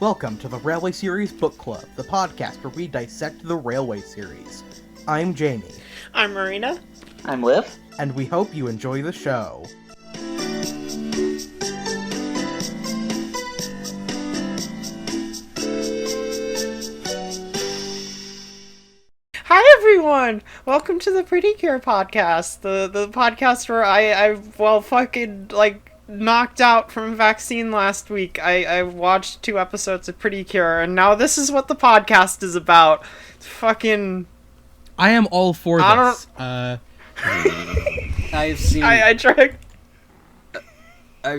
Welcome to the Railway Series Book Club, the podcast where we dissect the Railway Series. I'm Jamie. I'm Marina. I'm Liv. And we hope you enjoy the show. Hi everyone! Welcome to the Pretty Cure podcast, the podcast where I fucking, knocked out from vaccine last week. I watched 2 episodes of Pretty Cure, and now this is what the podcast is about. Fucking... I am all for this. I've seen... I've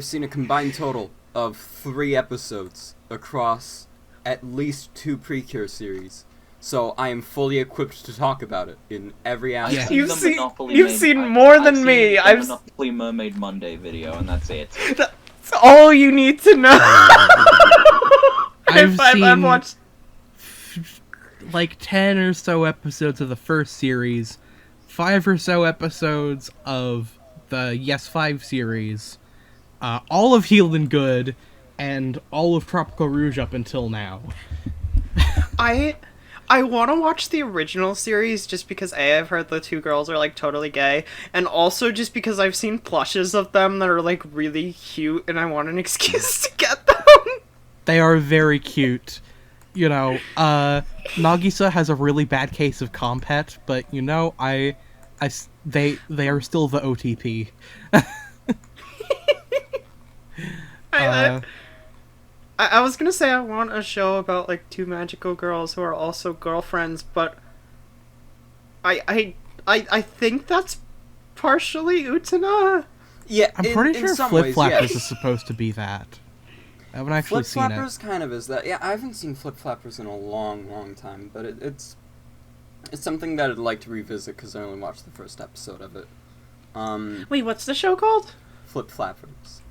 seen a combined total of 3 episodes across at least 2 Precure series. So I am fully equipped to talk about it in every aspect. Yeah. You've seen more than me. I've seen the Monopoly Mermaid Monday video, and that's it. That's all you need to know. I've watched 10 or so episodes of the first series, 5 or so episodes of the Yes 5 series, all of Healed and Good, and all of Tropical Rouge up until now. I want to watch the original series just because I've heard the 2 girls are totally gay, and also just because I've seen plushes of them that are really cute and I want an excuse to get them. They are very cute. You know, Nagisa has a really bad case of compet, but they are still the OTP. I was gonna say I want a show about 2 magical girls who are also girlfriends, but I think that's partially Utena. Yeah, I'm pretty sure Flip Flappers is supposed to be that. I haven't actually seen it. Flip Flappers kind of is that. Yeah, I haven't seen Flip Flappers in a long time, but it's something that I'd like to revisit because I only watched the first episode of it. Wait, what's the show called? Flip Flappers.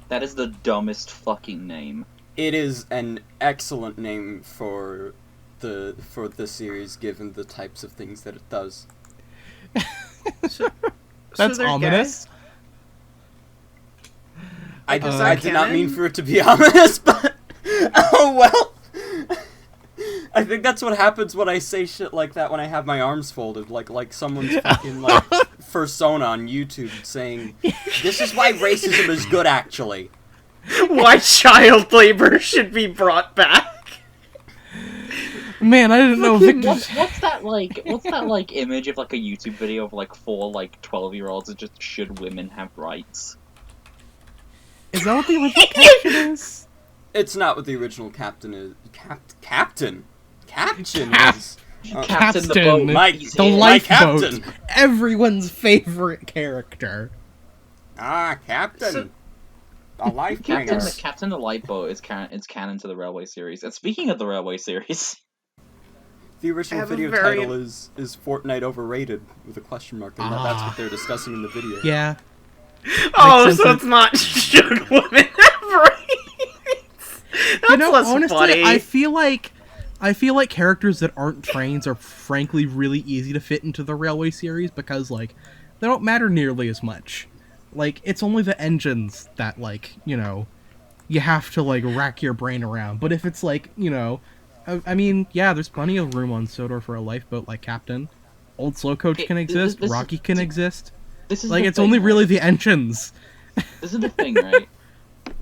That is the dumbest fucking name. It is an excellent name for the series, given the types of things that it does. That's ominous. I did not mean for it to be ominous, but oh well. I think that's what happens when I say shit like that when I have my arms folded, like someone's fucking persona on YouTube saying, "This is why racism is good, actually." Why child labor should be brought back. Man, I didn't know Victor. What's that image of a YouTube video of 4 12-year-olds that just should women have rights? Is that what the original caption is? It's not what the original captain is. Captain is. Captain the boat. The lifeboat. Everyone's favorite character. Captain. The life-bringer. Captain the Lifeboat is canon to the Railway series. And speaking of the Railway series... The original video title is Fortnite overrated, with a question mark, and that's what they're discussing in the video. Yeah. Oh, so it's not should women have rights? That's less honestly, funny. I feel like characters that aren't trains are frankly really easy to fit into the Railway series because they don't matter nearly as much. It's only the engines that you have to rack your brain around. But if it's I mean, yeah, there's plenty of room on Sodor for a lifeboat like Captain. Old Slowcoach can exist. Rocky can exist. This is it's only really the engines. This is the thing, right?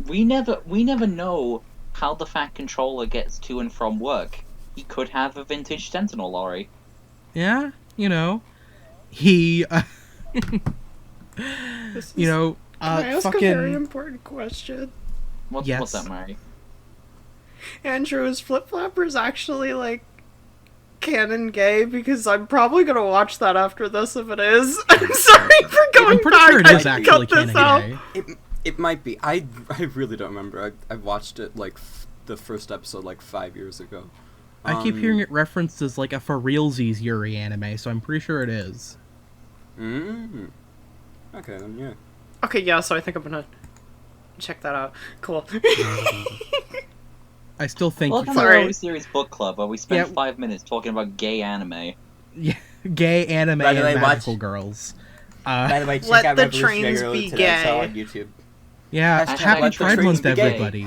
We never know how the Fat Controller gets to and from work. He could have a vintage Sentinel lorry. Yeah, he. Can I ask a very important question? What's that, Mary? Andrew, is Flip Flappers actually canon gay? Because I'm probably gonna watch that after this if it is. I'm sorry for going back. Sure it is actually canon gay. It might be. I really don't remember. I watched it the first episode 5 years ago. I keep hearing it referenced as a for realsies Yuri anime, so I'm pretty sure it is. Okay, then yeah. Okay, yeah, so I think I'm gonna check that out. Cool. I still think Welcome to the Railway Series Book Club, where we spend 5 minutes talking about gay anime. Yeah, gay anime By the way, and magical girls. By the way, check Let out the Revolutionary trains Road be today. It's all gay. on YouTube. Yeah, Hashtag happy let the Pride trains Month, be gay. everybody.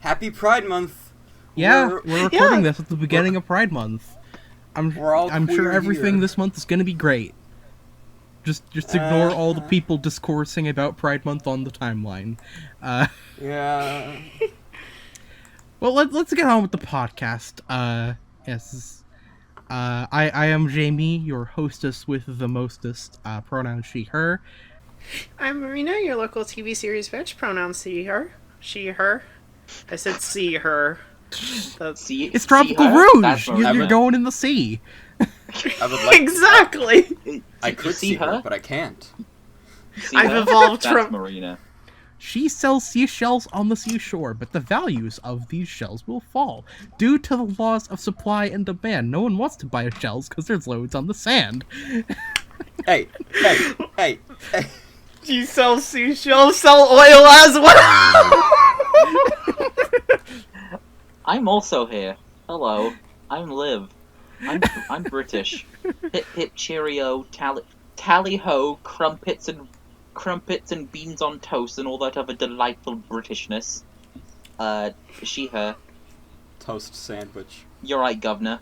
Happy Pride Month. Yeah, We're we're recording this at the beginning of Pride Month. We're all I'm sure queer everything here. this month is going to be great. Just ignore all the people discoursing about Pride Month on the timeline. Yeah. Well, let's get on with the podcast. Yes. I am Jamie, your hostess with the mostest, pronoun she, her. I'm Marina, your local TV series bitch. Pronouns she, her. She, her. I said see her. It's Tropical Rouge! You're going in the sea. I would like Exactly! I could see her, but I can't. I've evolved That's from... Marina. She sells seashells on the seashore, but the values of these shells will fall. Due to the laws of supply and demand, no one wants to buy shells because there's loads on the sand. Hey. You sell seashells, sell oil as well! I'm also here. Hello. I'm Liv. I'm British. Hip hip cheerio, tally ho, crumpets and beans on toast and all that other delightful Britishness. She, her. Toast sandwich. You're right, governor.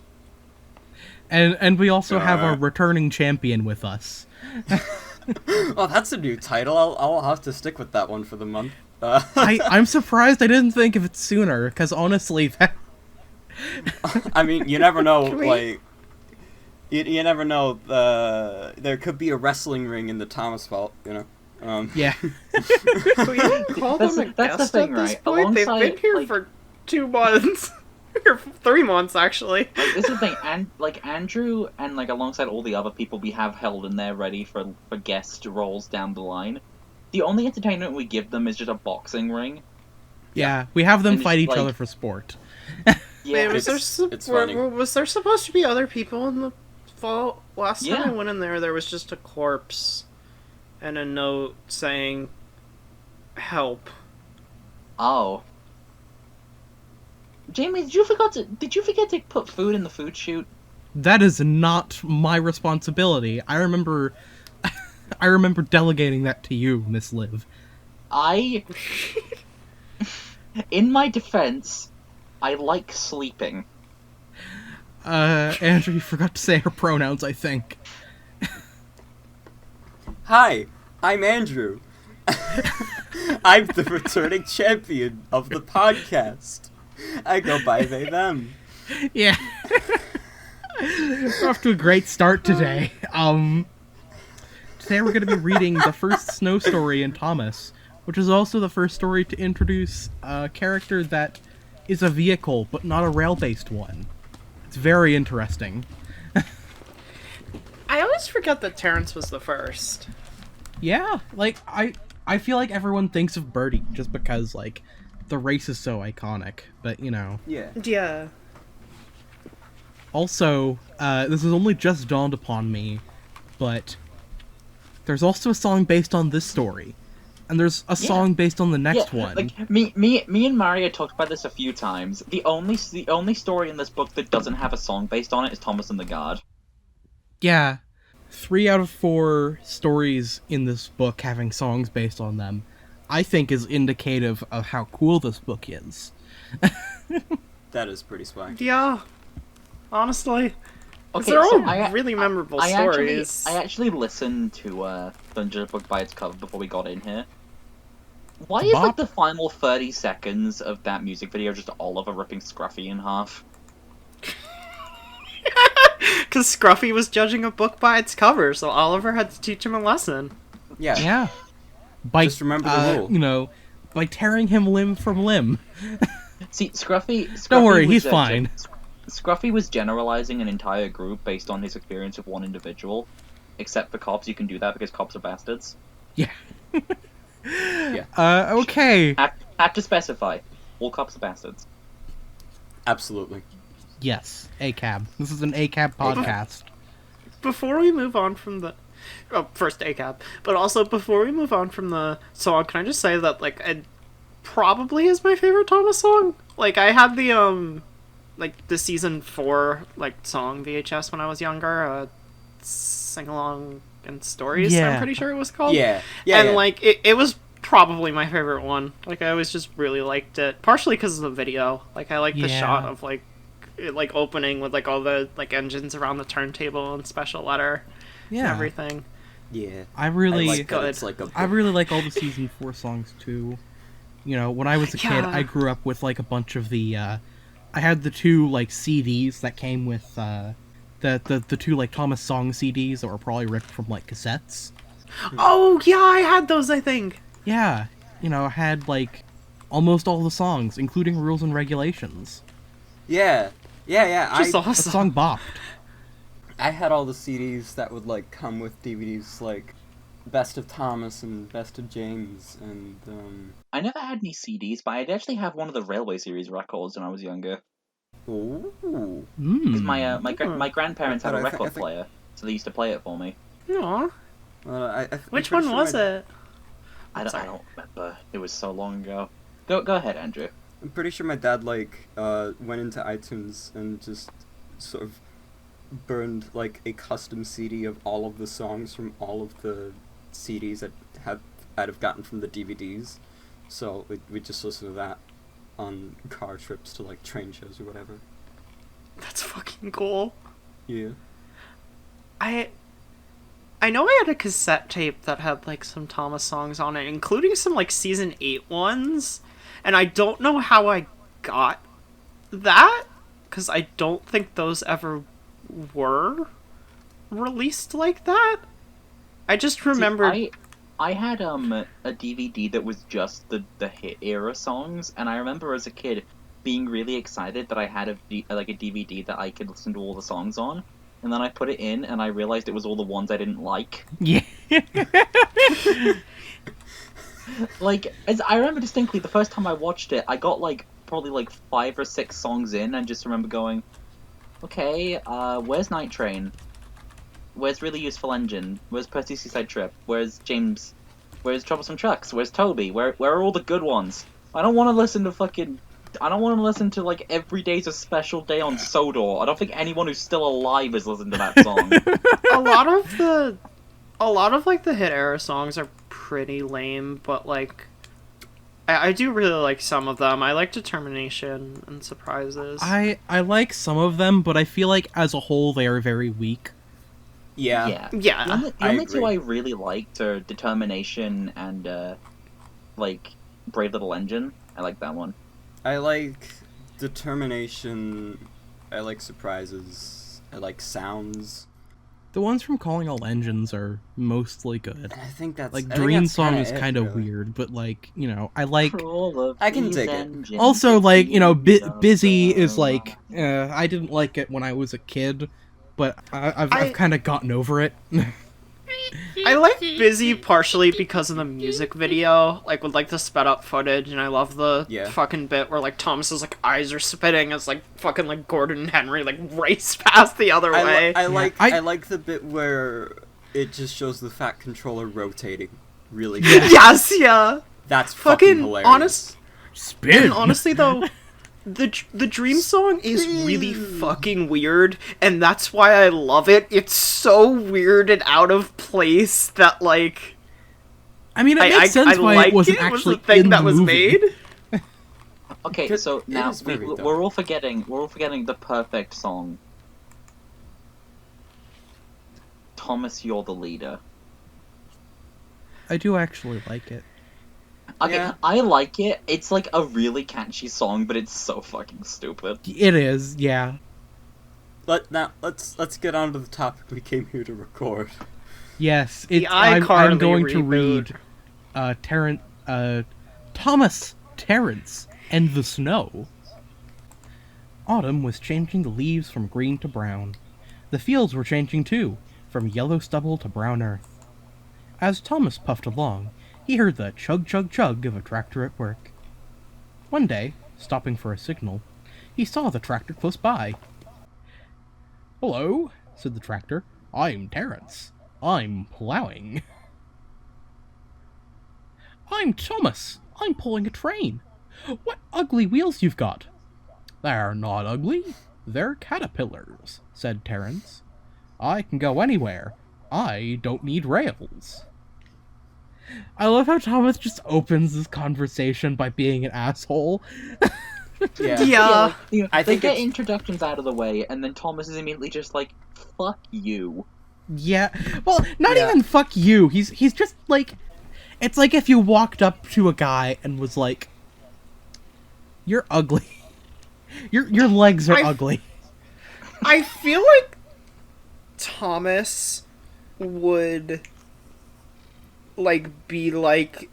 And we also have our returning champion with us. Oh, that's a new title. I'll have to stick with that one for the month. I'm surprised I didn't think of it sooner, because honestly, that... I mean, you never know, like... You never know, there could be a wrestling ring in the Thomas vault, you know? Yeah. We don't call them a That's the guest thing, at this right? point. They've Alongside, been here for 2 months. Or 3 months, actually. This is the thing, and Andrew and alongside all the other people we have held in there ready for guest roles down the line, the only entertainment we give them is just a boxing ring. Yeah, we have them And fight each like- other for sport. Yeah, Wait, it's funny. was there supposed to be other people in the vault? Last time Yeah. I went in there was just a corpse and a note saying, "Help." Oh. Jamie, did you forget to put food in the food chute? That is not my responsibility. I remember delegating that to you, Miss Liv. In my defense, I like sleeping. Andrew, you forgot to say her pronouns, I think. Hi, I'm Andrew. I'm the returning champion of the podcast. I go by they, them. Yeah. We're off to a great start today. Today we're going to be reading the first snow story in Thomas, which is also the first story to introduce a character that is a vehicle, but not a rail-based one. It's very interesting. I always forget that Terence was the first. Yeah, I feel like everyone thinks of Birdie just because, the race is so iconic, but, you know. Yeah. Yeah. Also, this has only just dawned upon me, but there's also a song based on this story. And there's a song based on the next one. Me and Mario talked about this a few times. The only story in this book that doesn't have a song based on it is Thomas and the Guard. Yeah. 3 out of 4 stories in this book having songs based on them, I think is indicative of how cool this book is. That is pretty swag. Yeah. Honestly. Okay, They're all so really memorable I stories. actually listened to Dungeon Book by its cover before we got in here. Why It's a is bop. the final 30 seconds of that music video just Oliver ripping Scruffy in half? Because Scruffy was judging a book by its cover, so Oliver had to teach him a lesson. Yeah. Yeah. By, Just remember the rule. You know, by tearing him limb from limb. See, Scruffy Don't worry, was, he's fine. Scruffy was generalizing an entire group based on his experience with one individual. Except for cops, you can do that because cops are bastards. Yeah. Yeah. Okay. Have to specify. All cops are bastards. Absolutely. Yes, ACAB. This is an ACAB podcast. Before we move on from the... Oh, first ACAB. But also, before we move on from the song, can I just say that, it probably is my favorite Thomas song? Like, I had the season 4, like, song VHS when I was younger, Sing Along and Stories, I'm Yeah. pretty sure it was called. Yeah. And, like, it was probably my favorite one. Like, I always just really liked it, partially because of the video. Like, I like the Yeah. shot of, like, it, like, opening with, like, all the, like, engines around the turntable and special letter and Yeah. everything. Yeah. I really, like that good. it's like a I really like all the season 4 songs too. You know, when I was a kid, Yeah. I grew up with like a bunch of the. I had the 2 like CDs that came with the 2 like Thomas song CDs that were probably ripped from like cassettes. Oh, yeah, I had those, I think. Yeah, you know, I had like almost all the songs, including Rules and Regulations. Yeah. Just A awesome. song bopped. I had all the CDs that would like come with DVDs, like Best of Thomas and Best of James, and I never had any CDs, but I did actually have one of the Railway Series records when I was younger. ooh. Because Mm. my grandparents had a I record think- player, so they used to play it for me. Aw. I'm Which pretty one sure was my- it? I Sorry. don't remember. It was so long ago. Go ahead, Andrew. I'm pretty sure my dad like went into iTunes and just sort of burned like a custom CD of all of the songs from all of the CDs I'd have gotten from the DVDs. So we just listen to that on car trips to like train shows or whatever. That's fucking cool. Yeah. I know I had a cassette tape that had like some Thomas songs on it, including some like season 8 ones, and I don't know how I got that, because I don't think those ever were released like that. I just remember. I had a DVD that was just the hit era songs, and I remember as a kid being really excited that I had a DVD that I could listen to all the songs on, and then I put it in and I realized it was all the ones I didn't like. Yeah. Like, as I remember distinctly, the first time I watched it, I got like probably like 5 or 6 songs in, and just remember going, okay, where's Night Train? Where's Really Useful Engine? Where's Percy Seaside Trip? Where's James? Where's Troublesome Trucks? Where's Toby? Where are all the good ones? I don't want to listen to like Every Day's a Special Day on Sodor. I don't think anyone who's still alive has listened to that song. a lot of like the hit era songs are pretty lame, but like I do really like some of them. I like Determination and Surprises. I like some of them, but I feel like as a whole they are very weak. Yeah. Yeah. The I only 2 agree. I really liked are Determination and like Brave Little Engine. I like that one. I like Determination. I like Surprises. I like Sounds. The ones from Calling All Engines are mostly good. And I think that's Like I think Dream that's Song kinda is it, kind of really. weird, but like, you know, I like. For all of I can these dig it. engines, Also, like, you know, it's Busy so is like. I didn't like it when I was a kid, but I've kind of gotten over it. I like Busy partially because of the music video, like with like the sped up footage, and I love the Yeah. fucking bit where like Thomas's like eyes are spitting as like fucking like Gordon and Henry like race past the other way. I like I- I like the bit where it just shows the fat controller rotating really Yeah. fast. Yes, yeah. That's fucking Fucking hilarious. Spin. Honestly though, the Dream Song is really fucking weird, and that's why I love it. It's so weird and out of place that like I mean, it makes sense why like it wasn't it was actually the thing in that the was movie. made. Okay, Because so it now is very dumb. we're all forgetting the perfect song. Thomas, You're the Leader. I do actually like it. Okay, Yeah. I like it. It's like a really catchy song, but it's so fucking stupid. It is, yeah. Let's get on to the topic we came here to record. Yes, The I'm iCarly going to reboot. read Thomas, Terence, and the Snow. Autumn was changing the leaves from green to brown. The fields were changing too, from yellow stubble to brown earth. As Thomas puffed along, he heard the chug-chug-chug of a tractor at work. One day, stopping for a signal, he saw the tractor close by. "Hello," said the tractor. "I'm Terence. I'm plowing." "I'm Thomas. I'm pulling a train. What ugly wheels you've got! They're not ugly. They're caterpillars, said Terence. I can go anywhere. I don't need rails. I love how Thomas just opens this conversation by being an asshole. Yeah. I they think get introductions out of the way, and then Thomas is immediately just like, fuck you. Yeah. Well, not even fuck you. He's just like... It's like if you walked up to a guy and was like, you're ugly. Your legs are ugly. I feel like Thomas would like be like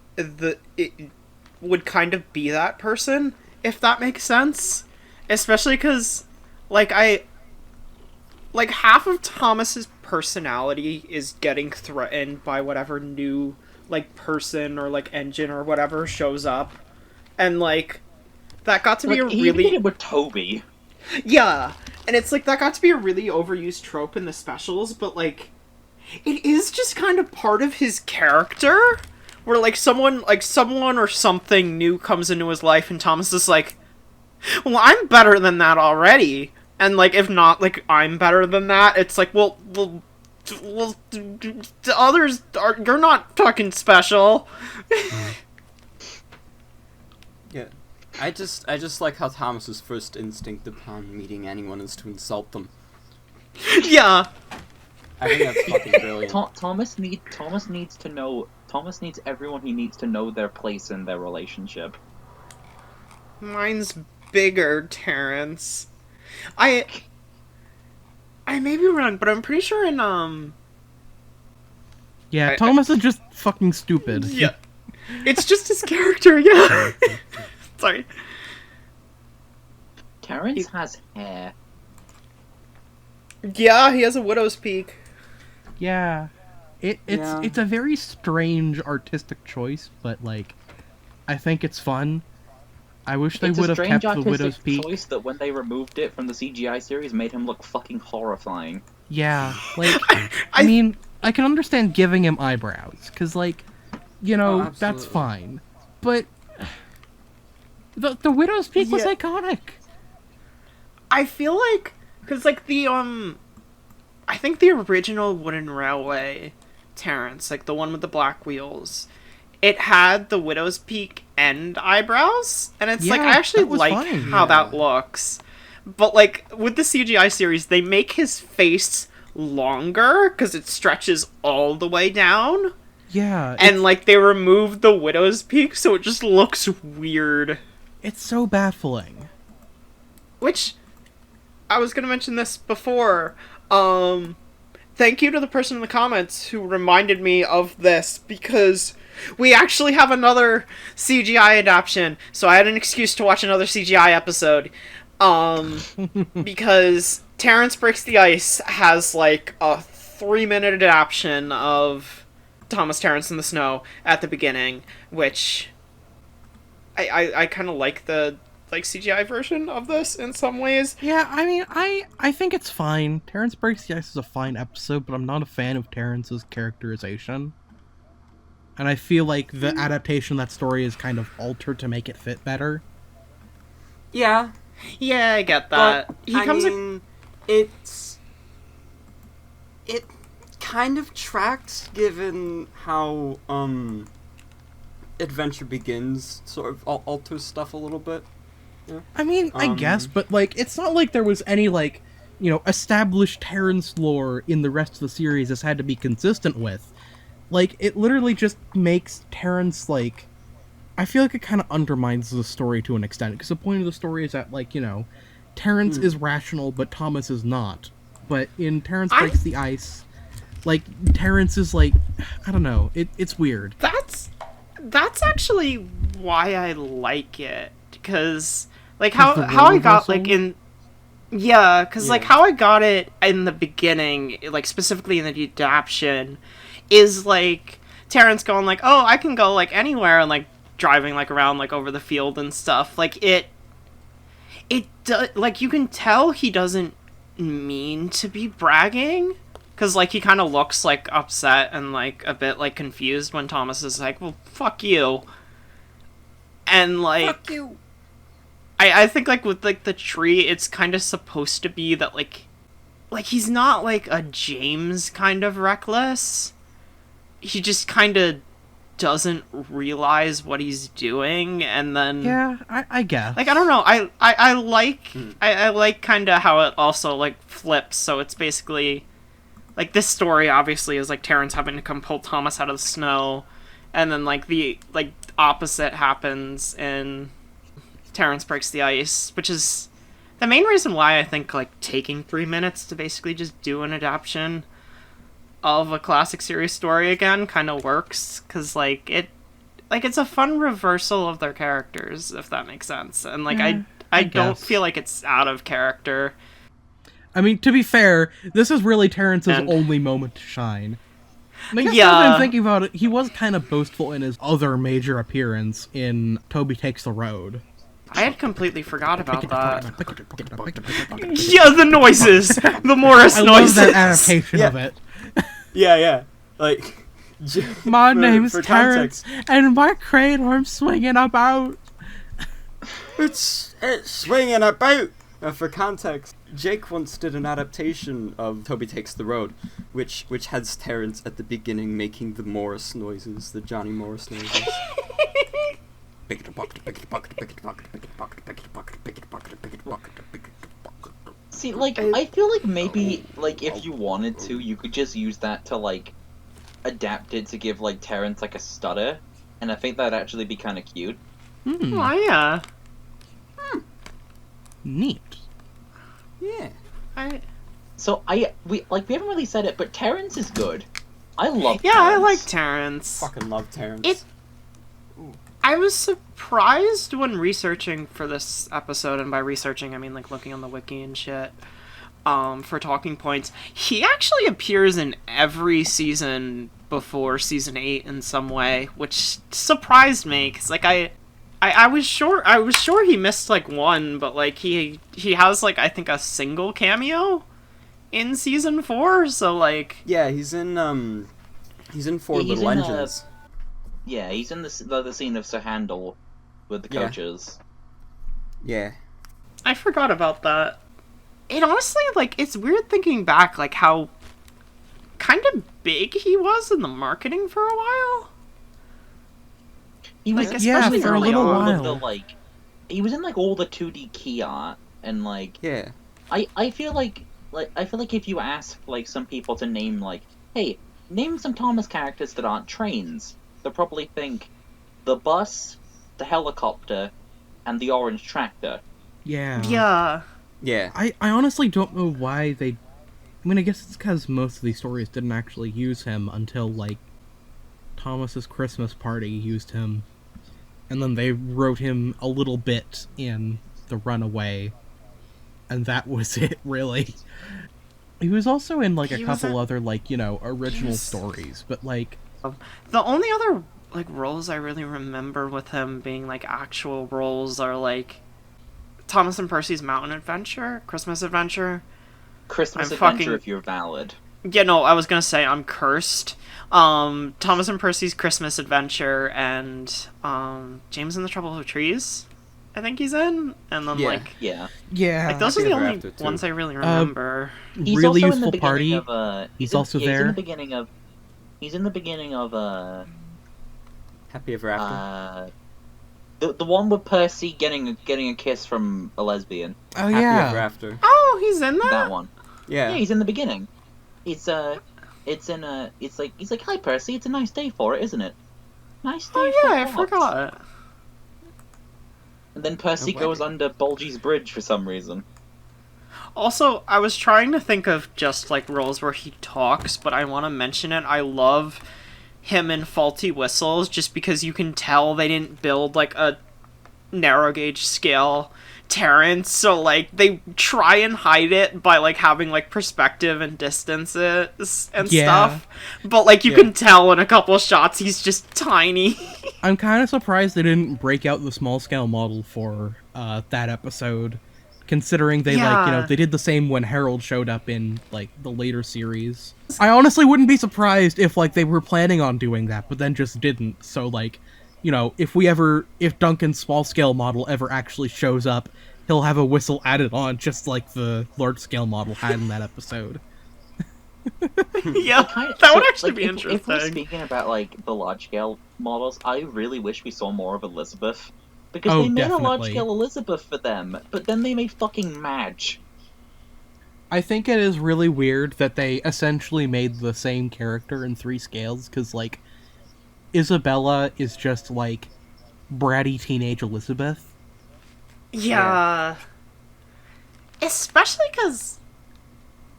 would kind of be that person, if that makes sense. Especially because like half of Thomas's personality is getting threatened by whatever new like person or like engine or whatever shows up, and like that got to be a He really did it with Toby. Yeah, and it's like that got to be a really overused trope in the specials, but like it is just kind of part of his character, where like someone or something new comes into his life, and Thomas is like, well, I'm better than that already, and like if not like I'm better than that, it's like well the others are, you're not fucking special. Yeah. I just like how Thomas's first instinct upon meeting anyone is to insult them. Yeah. I think that's fucking brilliant. Thomas needs everyone he needs to know their place in their relationship. Mine's bigger, Terence. I may be wrong, but I'm pretty sure in Yeah, Thomas is just fucking stupid. Yeah. It's just his character, yeah. Sorry. Terence has hair. Yeah, he has a widow's peak. Yeah. It's a very strange artistic choice, but like I think it's fun. I wish they would have kept the widow's peak. It's a strange artistic choice that when they removed it from the CGI series made him look fucking horrifying. Yeah, like I mean, I can understand giving him eyebrows cuz like you know, that's fine. But the widow's peak was iconic. I feel like cuz like the I think the original Wooden Railway Terence, like the one with the black wheels, it had the widow's peak and eyebrows, and it's like I actually like how that looks. But like with the CGI series, they make his face longer because it stretches all the way down. Yeah. And like they removed the widow's peak, so it just looks weird. It's so baffling. Which I was gonna mention this before. Thank you to the person in the comments who reminded me of this, because we actually have another CGI adaptation, so I had an excuse to watch another CGI episode. Because Terence Breaks the Ice has like a 3-minute adaptation of Thomas Terence in the Snow at the beginning, which I kind of like the CGI version of this in some ways. Yeah, I mean, I think it's fine. Terence Breaks the Ice is a fine episode, but I'm not a fan of Terence's characterization. And I feel like the adaptation of that story is kind of altered to make it fit better. Yeah. Yeah, I get that. But, it kind of tracks given how Adventure Begins sort of alters stuff a little bit. Yeah. I mean, I guess, but like it's not like there was any like, you know, established Terence lore in the rest of the series this had to be consistent with. Like it literally just makes Terence like I feel like it kind of undermines the story to an extent, because the point of the story is that, like, you know, Terence is rational, but Thomas is not. But in Terence Breaks the Ice, like, Terence is, like, I don't know, it's weird. That's actually why I like it, because, like, how I got, like, in... Yeah, because, like, how I got it in the beginning, like, specifically in the adaptation, is, like, Terence going, like, oh, I can go, like, anywhere, and, like, driving like around like over the field and stuff. Like it like you can tell he doesn't mean to be bragging, because like he kind of looks like upset and like a bit like confused when Thomas is like, well, fuck you. And, like... Fuck you! I think, like, with, like, the tree, it's kind of supposed to be that, like, he's not, like, a James kind of reckless. He just kind of doesn't realize what he's doing, and then... Yeah, I guess. Like, I don't know, I like kind of how it also, like, flips, so it's basically... Like, this story, obviously, is, like, Terence having to come pull Thomas out of the snow, and then, like, the, like, opposite happens, and Terence breaks the ice, which is the main reason why I think, like, taking 3 minutes to basically just do an adaptation of a classic series story again kind of works, because, like, it's a fun reversal of their characters, if that makes sense, and, like, I don't feel like it's out of character. I mean, to be fair, this is really Terence's only moment to shine. I guess now that I'm thinking about it, he was kind of boastful in his other major appearance in Toby Takes the Road. I had completely forgot about that. Yeah, the noises! The Morris noises! I love that adaptation of it. Yeah. Like... My name's Terence, and my crane arm's swinging about. It's swinging about! For context, Jake once did an adaptation of Toby Takes the Road, which has Terence at the beginning making the Morris noises, the Johnny Morris noises. See, like, I feel like maybe, like, if you wanted to, you could just use that to, like, adapt it to give, like, Terence, like, a stutter, and I think that'd actually be kind of cute. Oh, yeah. Neat. Yeah. So we haven't really said it, but Terence is good. I love Yeah, Terence. I like Terence. Fucking love Terence. I was surprised when researching for this episode, and by researching I mean, like, looking on the wiki and shit, for talking points. He actually appears in every season before season 8 in some way, which surprised me, because, like, I was sure he missed, like, one, but, like, he has, like, I think a single cameo in season 4, so, like... Yeah, he's in Four Little Engines. Yeah, he's in the scene of Sir Handel with the coaches. Yeah. I forgot about that. It honestly, like, it's weird thinking back, like, how kind of big he was in the marketing for a while. He was, like, especially for a early little on while. with the, like, he was in, like, all the 2D key art, and, like, Yeah. I feel like if you ask, like, some people to name, like, hey, name some Thomas characters that aren't trains, they'll probably think the bus, the helicopter, and the orange tractor. Yeah. Yeah. Yeah. I honestly don't know why they... I mean, I guess it's because most of these stories didn't actually use him until, like, Thomas's Christmas Party used him. And then they wrote him a little bit in The Runaway. And that was it, really. He was also in, like, a couple other, like, you know, original stories, but, like... The only other, like, roles I really remember with him being, like, actual roles are, like, Thomas and Percy's Mountain Adventure, Christmas Adventure. Christmas Adventure, if you're valid. Yeah, no, I was gonna say I'm cursed. Thomas and Percy's Christmas Adventure and James and the Trouble of Trees, I think he's in. And then like yeah, like those are the only After, ones I really remember. He's Really also in the Useful beginning Party. of He's also there. He's in the beginning of Happy Ever After. the one with Percy getting a kiss from a lesbian. Oh, Happy Ever yeah. After. Oh, he's in that? That one. Yeah. Yeah, he's in the beginning. It's like, hi Percy, it's a nice day for it, isn't it? Nice day. Oh for yeah, I what?" forgot. And then Percy Oh, goes under Bulgy's bridge for some reason. Also, I was trying to think of just like roles where he talks, but I want to mention it. I love him in Faulty Whistles just because you can tell they didn't build like a narrow gauge scale Terence, so like they try and hide it by like having like perspective and distances and stuff, but like you can tell in a couple of shots he's just tiny. I'm kind of surprised they didn't break out the small scale model for that episode, considering they like, you know, they did the same when Harold showed up in like the later series. I honestly wouldn't be surprised if like they were planning on doing that but then just didn't, so like if Duncan's small scale model ever actually shows up, he'll have a whistle added on, just like the large scale model had in that episode. Yeah, that would actually be interesting. If we're speaking about like the large scale models, I really wish we saw more of Elizabeth. Because they made definitely. a large scale Elizabeth for them, but then they made fucking Madge. I think it is really weird that they essentially made the same character in 3 scales, because, like, Isabella is just, like, bratty teenage Elizabeth. Yeah. Especially because,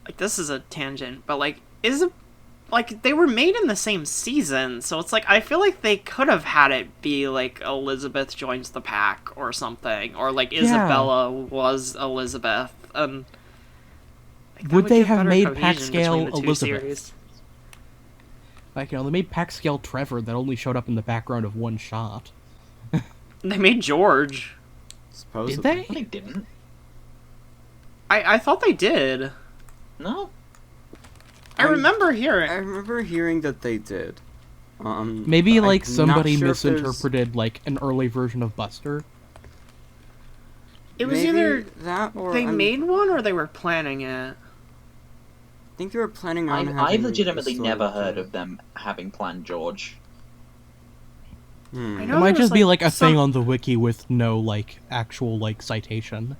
like, this is a tangent, but, like, they were made in the same season, so it's like, I feel like they could have had it be, like, Elizabeth joins the pack or something, or, like, Isabella was Elizabeth, and... Like, would they have made pack scale Elizabeth? Like, they made pack scale Trevor that only showed up in the background of one shot. They made George. Supposedly. Did they? They didn't. I thought they did. No. I remember hearing that they did. Maybe, like, somebody sure misinterpreted, like, an early version of Buster. It was Maybe either that or they made one or they were planning it. I think they were planning on I've legitimately never heard of them having planned George. I It know might just be, like, a some... thing on the wiki with no, like, actual, like, citation.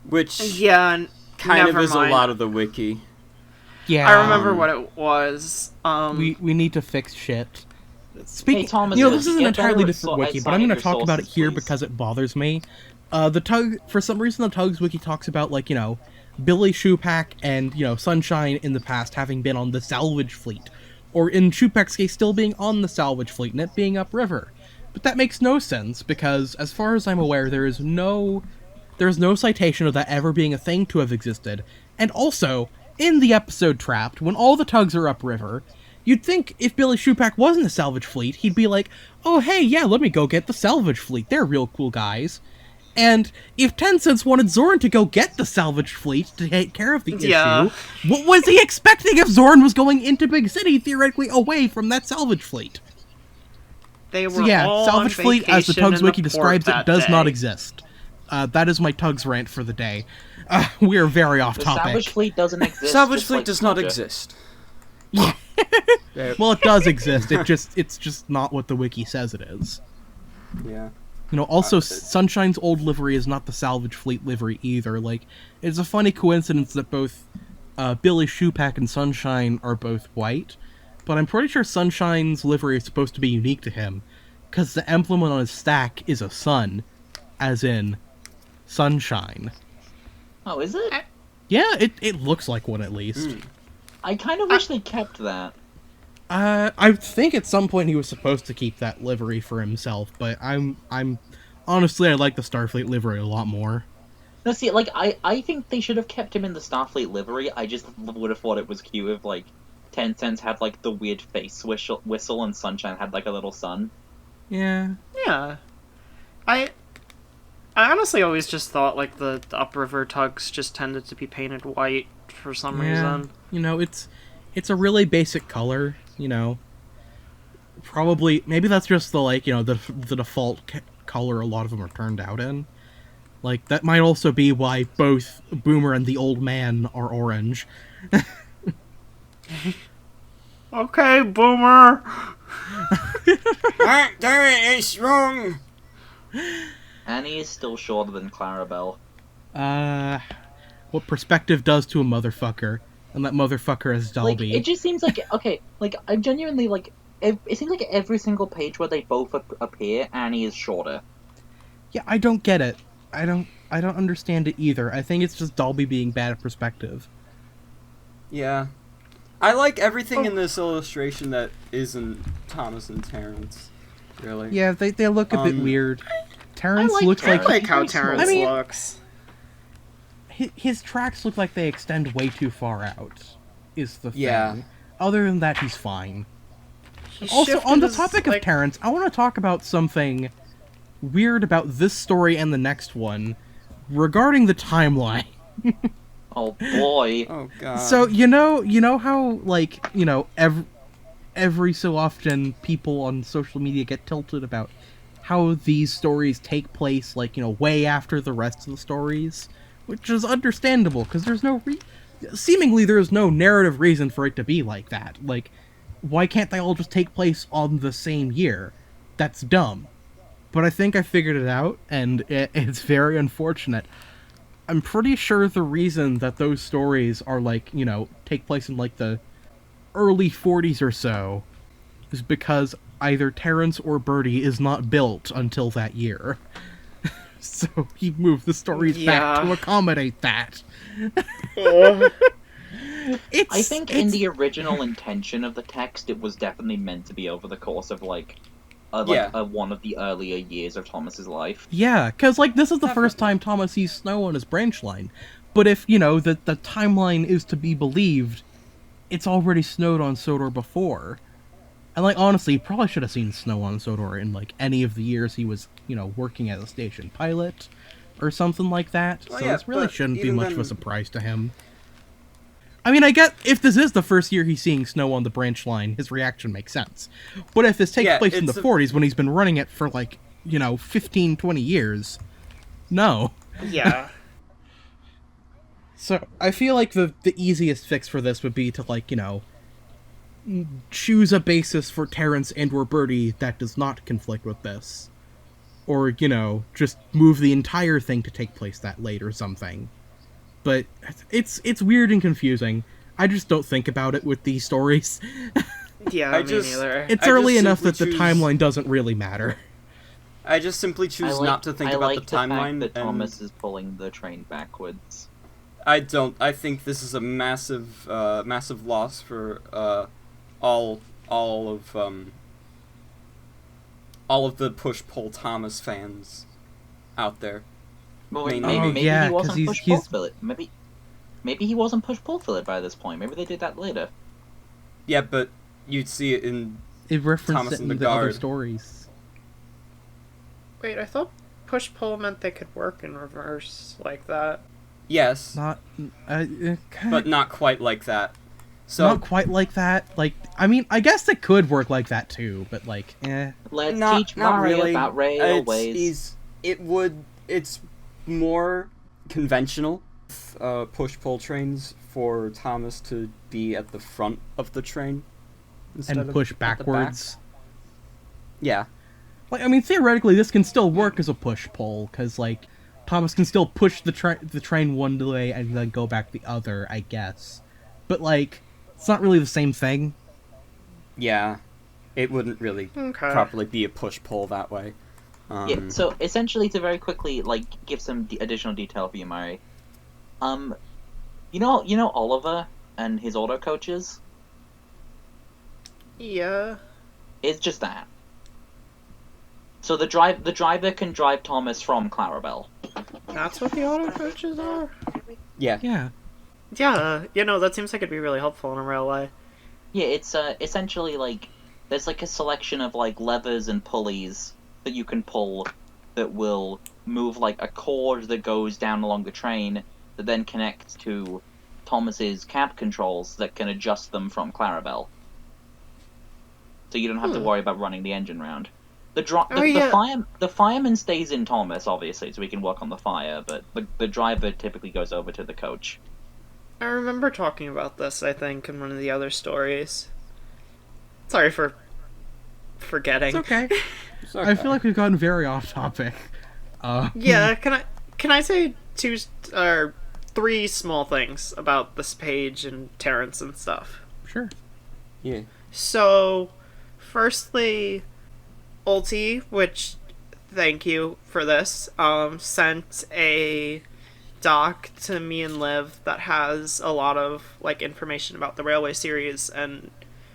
Which yeah, kind of is mind. a lot of the wiki. Yeah. I remember what it was. We need to fix shit. Hey, Thomas, this is an entirely different better wiki, but I'm going to talk about it sources, here please. because it bothers me. For some reason, the Tugs wiki talks about, like, Billy Shoepack and, Sunshine in the past having been on the salvage fleet. Or in Shoepack's case, still being on the salvage fleet and it being upriver. But that makes no sense, because, as far as I'm aware, there's no citation of that ever being a thing to have existed. And also, in the episode Trapped, when all the Tugs are upriver, you'd think if Billy Shoepack was in the salvage fleet, he'd be like, oh hey, yeah, let me go get the salvage fleet, they're real cool guys. And if Tencents wanted Zorn to go get the salvage fleet to take care of the issue, what was he expecting if Zorn was going into Big City, theoretically away from that salvage fleet? They were all salvage on fleet, as the Tugs wiki port describes it, does day. not exist. That is my Tugs rant for the day. We are very off topic. The salvage fleet doesn't exist. Salvage fleet does not exist. Yeah. Well, it does exist. It's just not what the wiki says it is. Yeah. Also, Sunshine's old livery is not the salvage fleet livery either. Like, it's a funny coincidence that both Billy Shoepack and Sunshine are both white, but I'm pretty sure Sunshine's livery is supposed to be unique to him, because the emblem on his stack is a sun, as in Sunshine. Oh, is it? Yeah, it looks like one at least. I kind of wish they kept that. I think at some point he was supposed to keep that livery for himself, but I'm honestly I like the Starfleet livery a lot more. No, see, like I think they should have kept him in the Starfleet livery. I just would have thought it was cute if like Tencents had like the weird face whistle and Sunshine had like a little sun. Yeah. Yeah. I honestly always just thought like the upriver Tugs just tended to be painted white for some reason. It's a really basic color, Probably, maybe that's just the, like, the default color a lot of them are turned out in. Like, that might also be why both Boomer and the Old Man are orange. Okay, Boomer! Ah, damn it, it's wrong! Annie is still shorter than Clarabelle. What perspective does to a motherfucker, and that motherfucker is Dalby. Like, it just seems like, okay, like, I genuinely, like, it seems like every single page where they both appear, Annie is shorter. Yeah, I don't get it. I don't understand it either. I think it's just Dalby being bad at perspective. Yeah. I like everything in this illustration that isn't Thomas and Terence, really. Yeah, they look a bit weird. Terence I like how I Terence mean, looks. His tracks look like they extend way too far out, is the thing. Yeah. Other than that, he's fine. He Also, on the shifted topic his, of Terence, I want to talk about something weird about this story and the next one regarding the timeline. Oh boy. Oh god. So, you know how, like, every so often people on social media get tilted about how these stories take place, like, you know, way after the rest of the stories, which is understandable, because seemingly there's no narrative reason for it to be like that. Like, why can't they all just take place on the same year? That's dumb. But I think I figured it out, and it's very unfortunate. I'm pretty sure the reason that those stories are, like, you know, take place in, like, the early 40s or so is because either Terence or Bertie is not built until that year. So he moved the stories back to accommodate that. I think in the original intention of the text, it was definitely meant to be over the course of, like one of the earlier years of Thomas's life. Yeah, because, like, this is the first time Thomas sees snow on his branch line. But if, you know, the timeline is to be believed, it's already snowed on Sodor before. And, like, honestly, he probably should have seen snow on Sodor in, like, any of the years he was, you know, working as a station pilot or something like that. So this really shouldn't be much of a surprise to him. I mean, I get if this is the first year he's seeing snow on the branch line, his reaction makes sense. But if this takes place in the 40s when he's been running it for, like, you know, 15, 20 years, no. Yeah. So I feel like the easiest fix for this would be to, like, you know, choose a basis for Terence and or Bertie that does not conflict with this. Or, you know, just move the entire thing to take place that late or something. But it's weird and confusing. I just don't think about it with these stories. Yeah, me neither. It's early enough that the timeline doesn't really matter. I just simply choose not to think about the timeline. Fact that Thomas is pulling the train backwards. I don't. I think this is a massive loss for all of the push-pull Thomas fans out there. Well, maybe he wasn't push-pull filler. Maybe he wasn't push-pull filler by this point. Maybe they did that later. Yeah, but you'd see it in Thomas and the other Guard stories. Wait, I thought push-pull meant they could work in reverse like that. Yes. But not quite like that. So, not quite like that. Like, I mean, I guess it could work like that too, but, like, Let's teach Mario about railways. It's more conventional push-pull trains for Thomas to be at the front of the train and push backwards. Yeah. Like, I mean, theoretically, this can still work as a push-pull, because, like, Thomas can still push the train one way and then go back the other, I guess. But, like, it's not really the same thing. Yeah. It wouldn't really properly be a push-pull that way. Yeah, so essentially, to very quickly, like, give some additional detail for you, Mari. You know Oliver and his auto coaches? Yeah. It's just that. So the driver can drive Thomas from Clarabelle. That's what the auto coaches are? Yeah. Yeah. Yeah, that seems like it'd be really helpful in a railway. Yeah, it's essentially like there's like a selection of like levers and pulleys that you can pull that will move like a cord that goes down along the train that then connects to Thomas's cab controls that can adjust them from Clarabelle. So you don't have to worry about running the engine round. The fireman stays in Thomas, obviously, so we can work on the fire, but the driver typically goes over to the coach. I remember talking about this, I think, in one of the other stories. Sorry for forgetting. It's okay. I feel like we've gotten very off topic. Yeah, can I say three small things about this page and Terence and stuff? Sure. Yeah. So, firstly, Ulti, which, thank you for this, sent a doc to me and Liv that has a lot of, like, information about the Railway series, and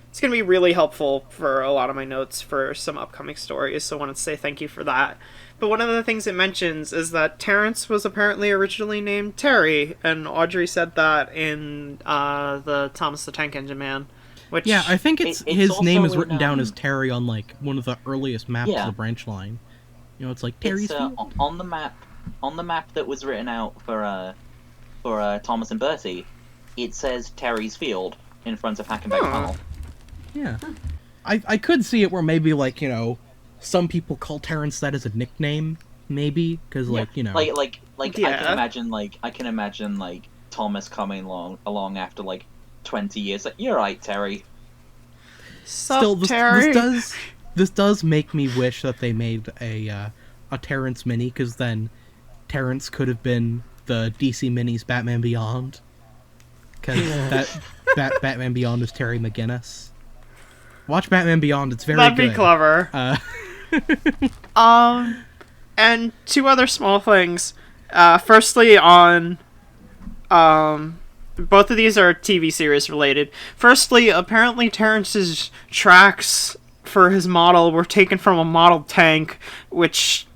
it's going to be really helpful for a lot of my notes for some upcoming stories, so I wanted to say thank you for that. But one of the things it mentions is that Terence was apparently originally named Terry, and Audrey said that in the Thomas the Tank Engine Man. Which, yeah, I think his name is written down as Terry on, like, one of the earliest maps of the branch line. You know, it's like Terry's Field. On the map that was written out for Thomas and Bertie, it says Terry's Field in front of Hackenbeck Tunnel. Yeah. I could see it where maybe, like, you know, some people call Terence that as a nickname, maybe, because like Yeah. I can imagine like Thomas coming along after like 20 years. Like, you're right, Terry. Still, Sup, Terry? this does make me wish that they made a Terrence mini, because then Terrence could have been the DC Minis Batman Beyond, because Batman Beyond is Terry McGinnis. Watch Batman Beyond; it's very That'd good. be clever. And two other small things. Firstly, on both of these are TV series related. Firstly, apparently Terrence's tracks for his model were taken from a model tank, which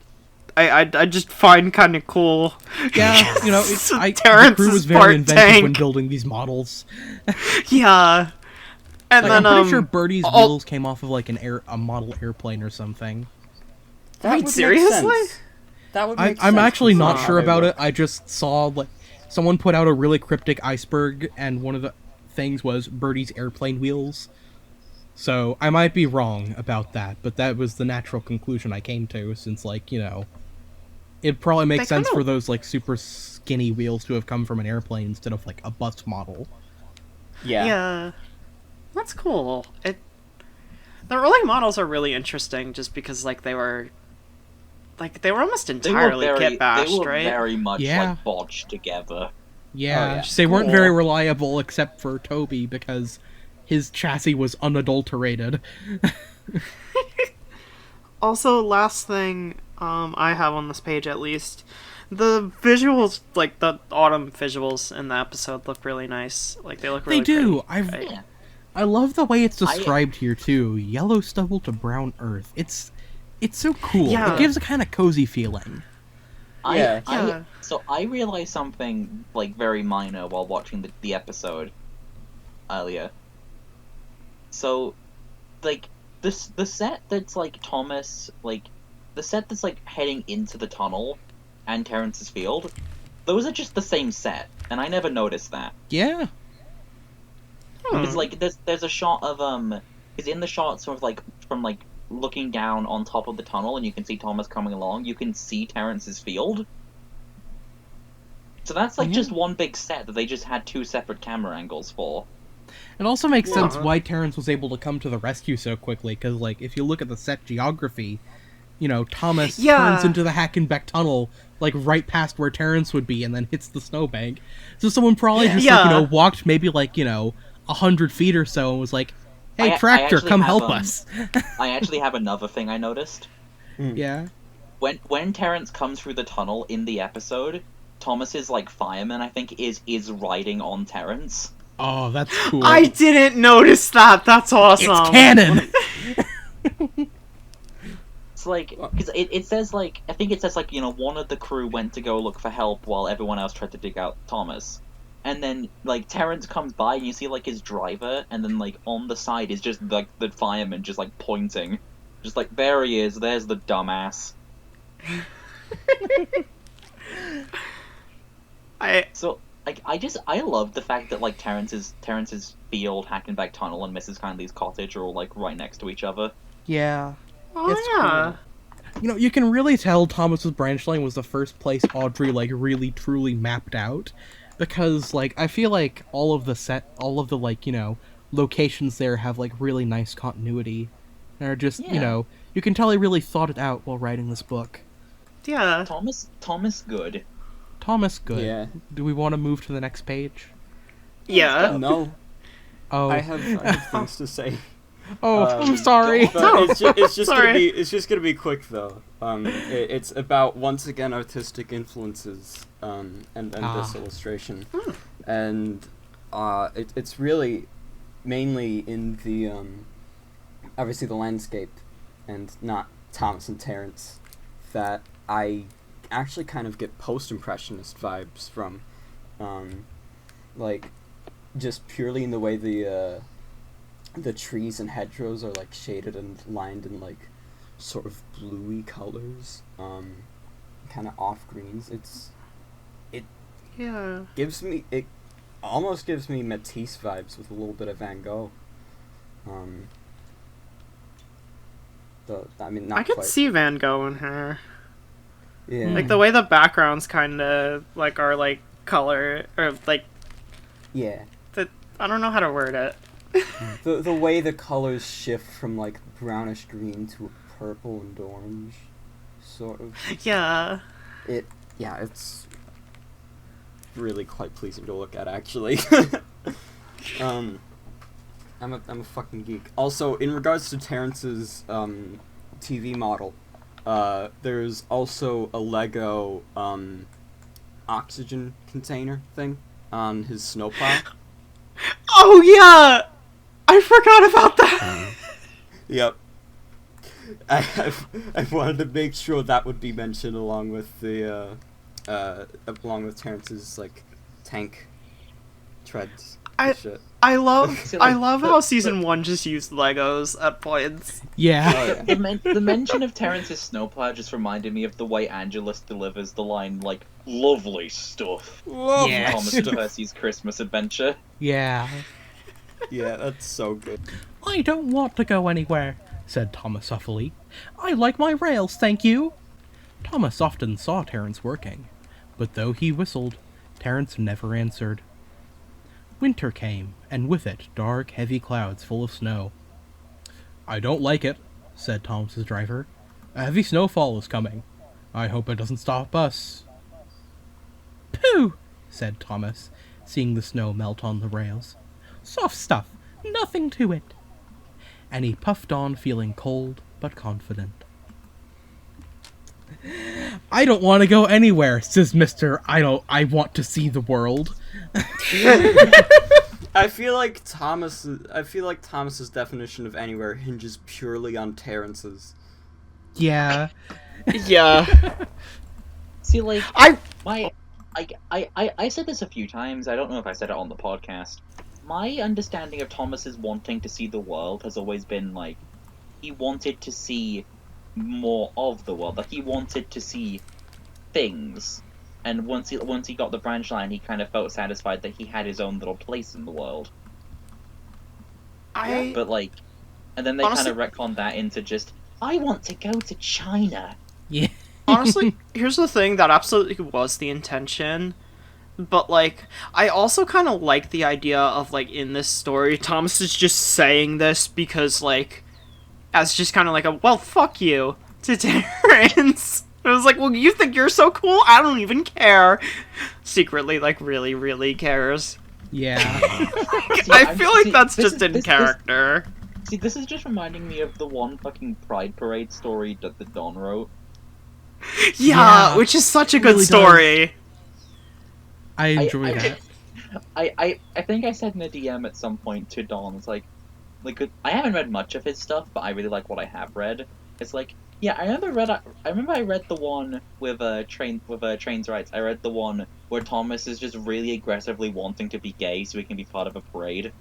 I just find kind of cool. Yeah, the crew was very inventive tank. when building these models. Yeah. And Like, then I'm pretty sure Birdie's wheels came off of like a model airplane or something. That Wait, would seriously? Make sense. That would make I'm sense actually not considering sure how they about it. look. I just saw like someone put out a really cryptic iceberg, and one of the things was Birdie's airplane wheels. So I might be wrong about that, but that was the natural conclusion I came to, since it probably makes They sense kinda- for those like super skinny wheels to have come from an airplane instead of like a bus model. Yeah. That's cool. The early models are really interesting just because they were almost entirely kit bashed, They were right? very much Yeah. like bodged together. Yeah, Oh, they weren't Cool. very reliable except for Toby, because his chassis was unadulterated. Also, last thing I have on this page at least, the visuals, like the autumn visuals in the episode, look really nice. Like they look really They do. pretty. Yeah. I love the way it's described here too. Yellow stubble to brown earth. It's so cool. Yeah. It gives a kind of cozy feeling. Yeah. So I realized something like very minor while watching the episode earlier. So, like the set that's like Thomas, like the set that's like heading into the tunnel and Terrence's field, those are just the same set, and I never noticed that. Yeah. Because like there's a shot of because in the shot sort of like from like looking down on top of the tunnel and you can see Thomas coming along, you can see Terrence's field. So that's like just one big set that they just had two separate camera angles for. It also makes sense Yeah. why Terrence was able to come to the rescue so quickly, because like if you look at the set geography, Thomas Yeah. turns into the Hackenbeck tunnel like right past where Terrence would be, and then hits the snowbank. So someone probably just Yeah. walked maybe 100 feet or so and was like, "Hey, I Tractor, actually come have, help us." I actually have another thing I noticed. Yeah. When Terrence comes through the tunnel in the episode, Thomas's like fireman I think is riding on Terrence. Oh, that's cool. I didn't notice that. That's awesome. It's canon. It's like because it says like I think it says like one of the crew went to go look for help while everyone else tried to dig out Thomas. And then, like, Terrence comes by and you see, like, his driver, and then, like, on the side is just, like, the fireman just, like, pointing. Just like, there he is, there's the dumbass. So, like, I love the fact that, like, Terrence's field, Hackenbeck Tunnel, and Mrs. Kindly's cottage are all, like, right next to each other. Yeah. Oh, It's yeah. You can really tell Thomas's branch line was the first place Audrey, like, really truly mapped out. Because, like, I feel like all of the, like, locations there have, like, really nice continuity. And are just, Yeah. you can tell he really thought it out while writing this book. Yeah. Thomas good. Thomas, good. Yeah. Do we want to move to the next page? Yeah. No, Oh. I have things to say. Oh, I'm sorry. But it's just Sorry. gonna be quick though. It's about once again artistic influences, and this illustration, and it's really mainly in the obviously the landscape, and not Thomas and Terrence, that I actually kind of get post-impressionist vibes from, like just purely in the way the trees and hedgerows are like shaded and lined in like sort of bluey colors, kind of off greens. Yeah. It almost gives me Matisse vibes with a little bit of Van Gogh. Not I could quite. see Van Gogh in her. Yeah. Like, the way the backgrounds kind of, like, are, like, color, or, like... Yeah. I don't know how to word it. The way the colors shift from, like, brownish green to purple and orange, sort of. Yeah. It's really quite pleasing to look at, actually. I'm a fucking geek. Also, in regards to Terrence's TV model, there's also a Lego oxygen container thing on his snowplow. Oh, yeah! I forgot about that! Yep. I wanted to make sure that would be mentioned along with Terrence's, like, tank treads and shit. I love how season 1 just used Legos at points. Yeah. Oh, yeah. The mention of Terrence's snowplow just reminded me of the way Angelus delivers the line, like, lovely stuff. Yeah. Thomas and Percy's Christmas adventure. Yeah. Yeah, that's so good. I don't want to go anywhere, said Thomas huffily. I like my rails, thank you. Thomas often saw Terence working, but though he whistled, Terence never answered. Winter came, and with it dark, heavy clouds full of snow. I don't like it, said Thomas's driver. A heavy snowfall is coming. I hope it doesn't stop us. Pooh, said Thomas, seeing the snow melt on the rails. Soft stuff, nothing to it. And he puffed on, feeling cold but confident. I don't want to go anywhere, says Mr. I want to see the world. I feel like Thomas's definition of anywhere hinges purely on Terrence's. Yeah. Yeah. See, like, I said this a few times. I don't know if I said it on the podcast. My understanding of Thomas's wanting to see the world has always been, like, he wanted to see more of the world. Like, he wanted to see things. And once he got the branch line, he kind of felt satisfied that he had his own little place in the world. But, like, and then they honestly, kind of retconned that into just, I want to go to China. Yeah. honestly, here's the thing, that absolutely was the intention. But, like, I also kind of like the idea of, like, in this story, Thomas is just saying this because, like, as just kind of like a, well, fuck you, to Terrence. It was like, well, you think you're so cool? I don't even care. Secretly, like, really, really cares. Yeah. See, I feel like that's this just in character. See, this is just reminding me of the one fucking Pride Parade story that the Don wrote. Yeah, which is such a good really story. I enjoy that. I think I said in a DM at some point to Don, it's like I haven't read much of his stuff, but I really like what I have read. It's like, yeah, I remember I read the one with Train's Rights. I read the one where Thomas is just really aggressively wanting to be gay so he can be part of a parade.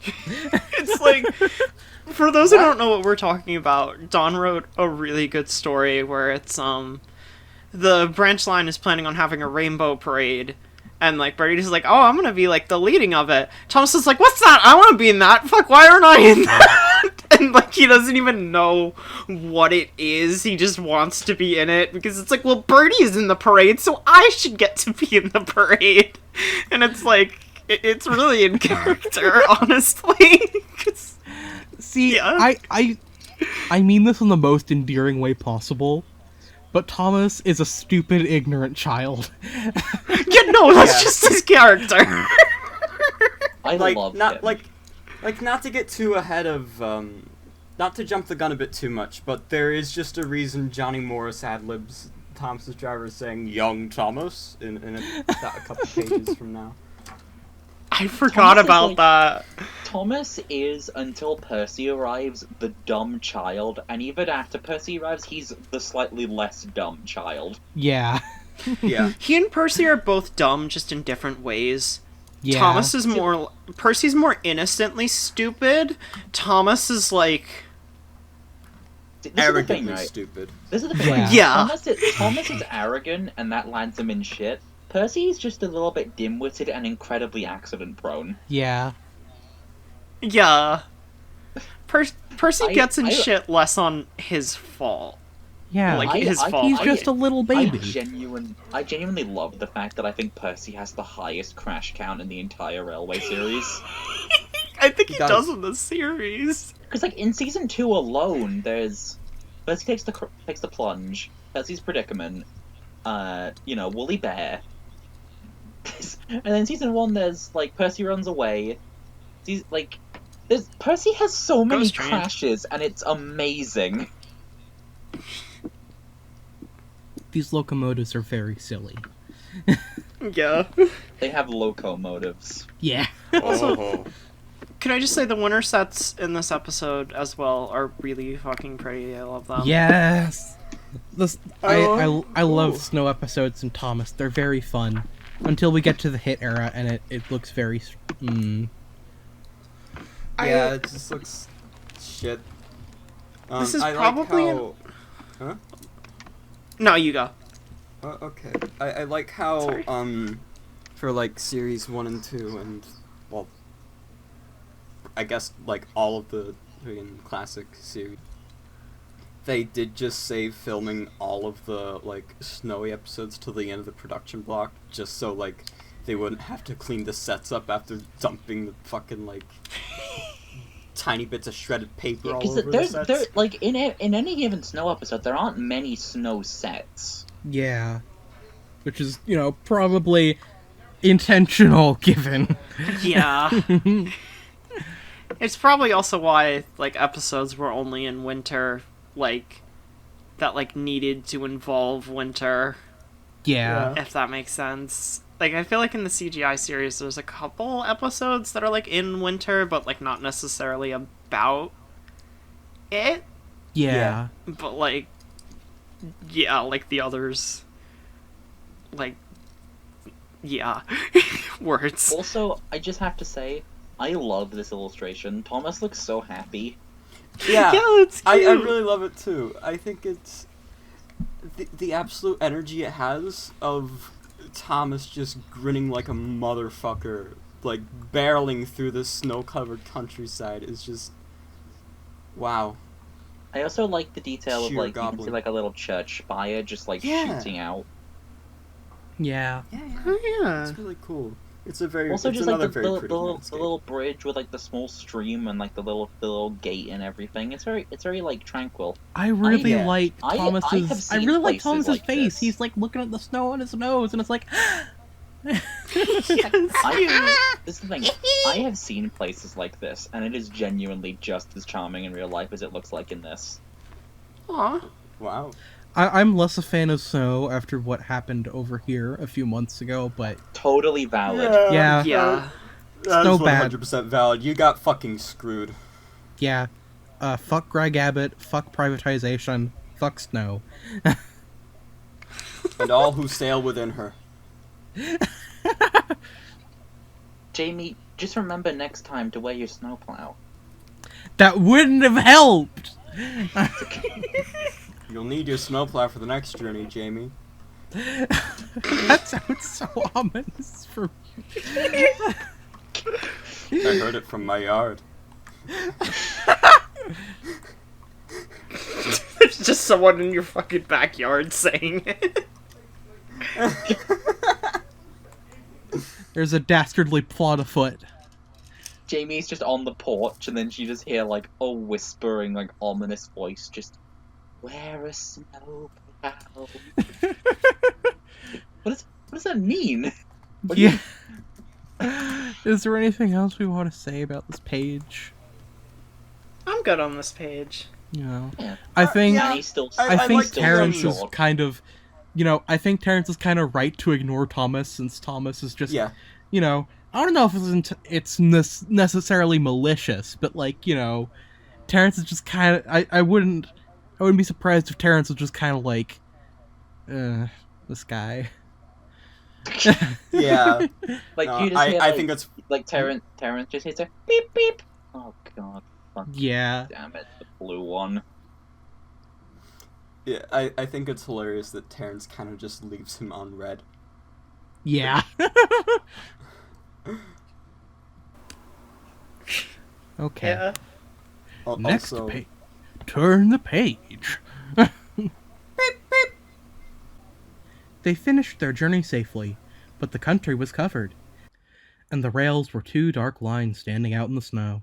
It's like, for those who don't know what we're talking about, Don wrote a really good story where it's the branch line is planning on having a rainbow parade. And, like, Brady's like, oh, I'm gonna be, like, the leading of it. Thomas is like, what's that? I want to be in that. Fuck, why aren't I in that? And, like, he doesn't even know what it is. He just wants to be in it. Because it's like, well, Birdie is in the parade, so I should get to be in the parade. And it's like, it's really in character, honestly. See, yeah. I mean this in the most endearing way possible. But Thomas is a stupid, ignorant child. Yeah, no, that's just his character. I love him. Not to get too ahead of, not to jump the gun a bit too much, but there is just a reason Johnny Morris ad-libs Thomas's driver saying "Young Thomas" in a couple pages from now. I forgot about that. Thomas is, until Percy arrives, the dumb child, and even after Percy arrives, he's the slightly less dumb child. Yeah. Yeah. He and Percy are both dumb, just in different ways. Yeah. Percy's more innocently stupid. Thomas is like... Arrogantly stupid. This is the thing. Yeah. Thomas is arrogant, and that lands him in shit. Percy's just a little bit dim-witted and incredibly accident-prone. Yeah. Yeah. Percy gets in shit less on his fault. Yeah, like his fault. He's just a little baby. I genuinely love the fact that I think Percy has the highest crash count in the entire Railway series. I think he does in the series. Because, like, in season 2 alone, there's Percy takes the plunge, Percy's predicament, Woolly Bear, and then season 1 there's like Percy runs away. Percy has so many crashes, and it's amazing. These locomotives are very silly. Yeah. They have locomotives. Yeah. Also, can I just say the winter sets in this episode as well are really fucking pretty. I love them. Yes. I love snow episodes in Thomas. They're very fun until we get to the hit era, and it looks very. Yeah, it just looks shit. This is I probably. like how... Huh? No, you go. Okay. I like how Sorry. for like series 1 and 2 and well, I guess like all of the classic series, they did just save filming all of the like snowy episodes till the end of the production block, just so like they wouldn't have to clean the sets up after dumping the fucking like tiny bits of shredded paper all over the sets. There, like in any given snow episode, there aren't many snow sets. Yeah, which is probably intentional, given. Yeah. It's probably also why like episodes were only in winter, like that like needed to involve winter. Yeah. If that makes sense. Like, I feel like in the CGI series, there's a couple episodes that are, like, in winter, but, like, not necessarily about it. Yeah. But, like, yeah, like the others. Like, yeah. Words. Also, I just have to say, I love this illustration. Thomas looks so happy. Yeah, it's cute. I really love it, too. I think it's the absolute energy it has of Thomas just grinning like a motherfucker, like barreling through the snow-covered countryside is just wow. I also like the detail Sheer of like goblin. you can see like a little church spire just like shooting out. Yeah. Oh, yeah. It's really cool. It's a very Also, it's just like another the very pretty little landscape. bridge with like the small stream and like the little gate and everything. It's very like tranquil. I really yeah. like I have Thomas's. I seen really like places Thomas's like face. this. He's like looking at the snow on his nose, and it's like. Yes, This is the thing. I have seen places like this, and it is genuinely just as charming in real life as it looks like in this. Aw. Wow. I'm less a fan of snow after what happened over here a few months ago, but Totally valid. yeah, Yeah. That So is bad. 100% valid. You got fucking screwed. yeah. Fuck Greg Abbott, fuck privatization, fuck snow. And all who sail within her. Jamie, just remember next time to wear your snowplow. That wouldn't have helped! You'll need your snowplow for the next journey, Jamie. That sounds so ominous for me. I heard it from my yard. There's just someone in your fucking backyard saying it. There's a dastardly plot afoot. Jamie's just on the porch, and then she just hear like a whispering, like ominous voice, just wear a snowplow. What does that mean? What do Yeah. Is there anything else we want to say about this page? I'm good on this page. Yeah. I think yeah. And he's still. I think like Terence Terence. is kind of, I think Terence is kind of right to ignore Thomas, since Thomas is just, Yeah. I don't know if it's necessarily malicious, but Terence is just kind of. I wouldn't be surprised if Terence was just kind of like, this guy. Yeah. Like No, you just hear, I like, think it's like Terence just hits a beep beep. Oh god, fuck. Yeah. Damn it, the blue one. yeah, I think it's hilarious that Terence kind of just leaves him unread. Yeah. Okay. Yeah. Next Also, page. Turn the page. beep, beep. They finished their journey safely, but the country was covered, and the rails were two dark lines standing out in the snow.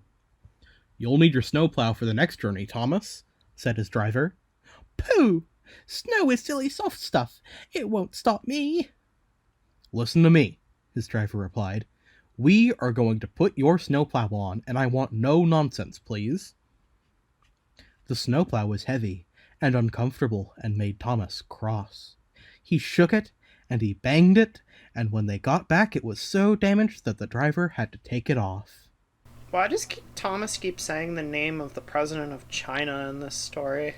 "You'll need your snowplow for the next journey, Thomas," said his driver. "Pooh! Snow is silly soft stuff. It won't stop me." "Listen to me," his driver replied. "We are going to put your snowplow on, and I want no nonsense, please." The snowplow was heavy and uncomfortable and made Thomas cross. He shook it, and he banged it, and when they got back it was so damaged that the driver had to take it off. Why does Thomas keep saying the name of the president of China in this story?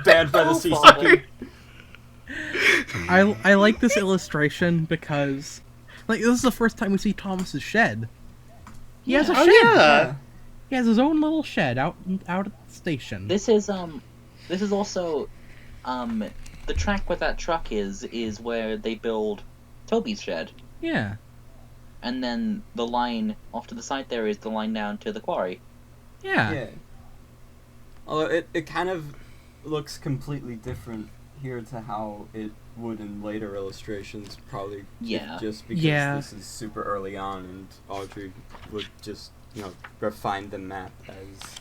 Banned by the CCP. I like this illustration because, like, this is the first time we see Thomas's shed. He has a shed. Yeah. He has his own little shed out at the station. This is also the track where that truck is where they build Toby's shed. Yeah. And then the line off to the side there is the line down to the quarry. Yeah. Yeah. Although it kind of looks completely different here to how it would in later illustrations, probably. Yeah. Just because this is super early on, and Audrey would just, refine the map as,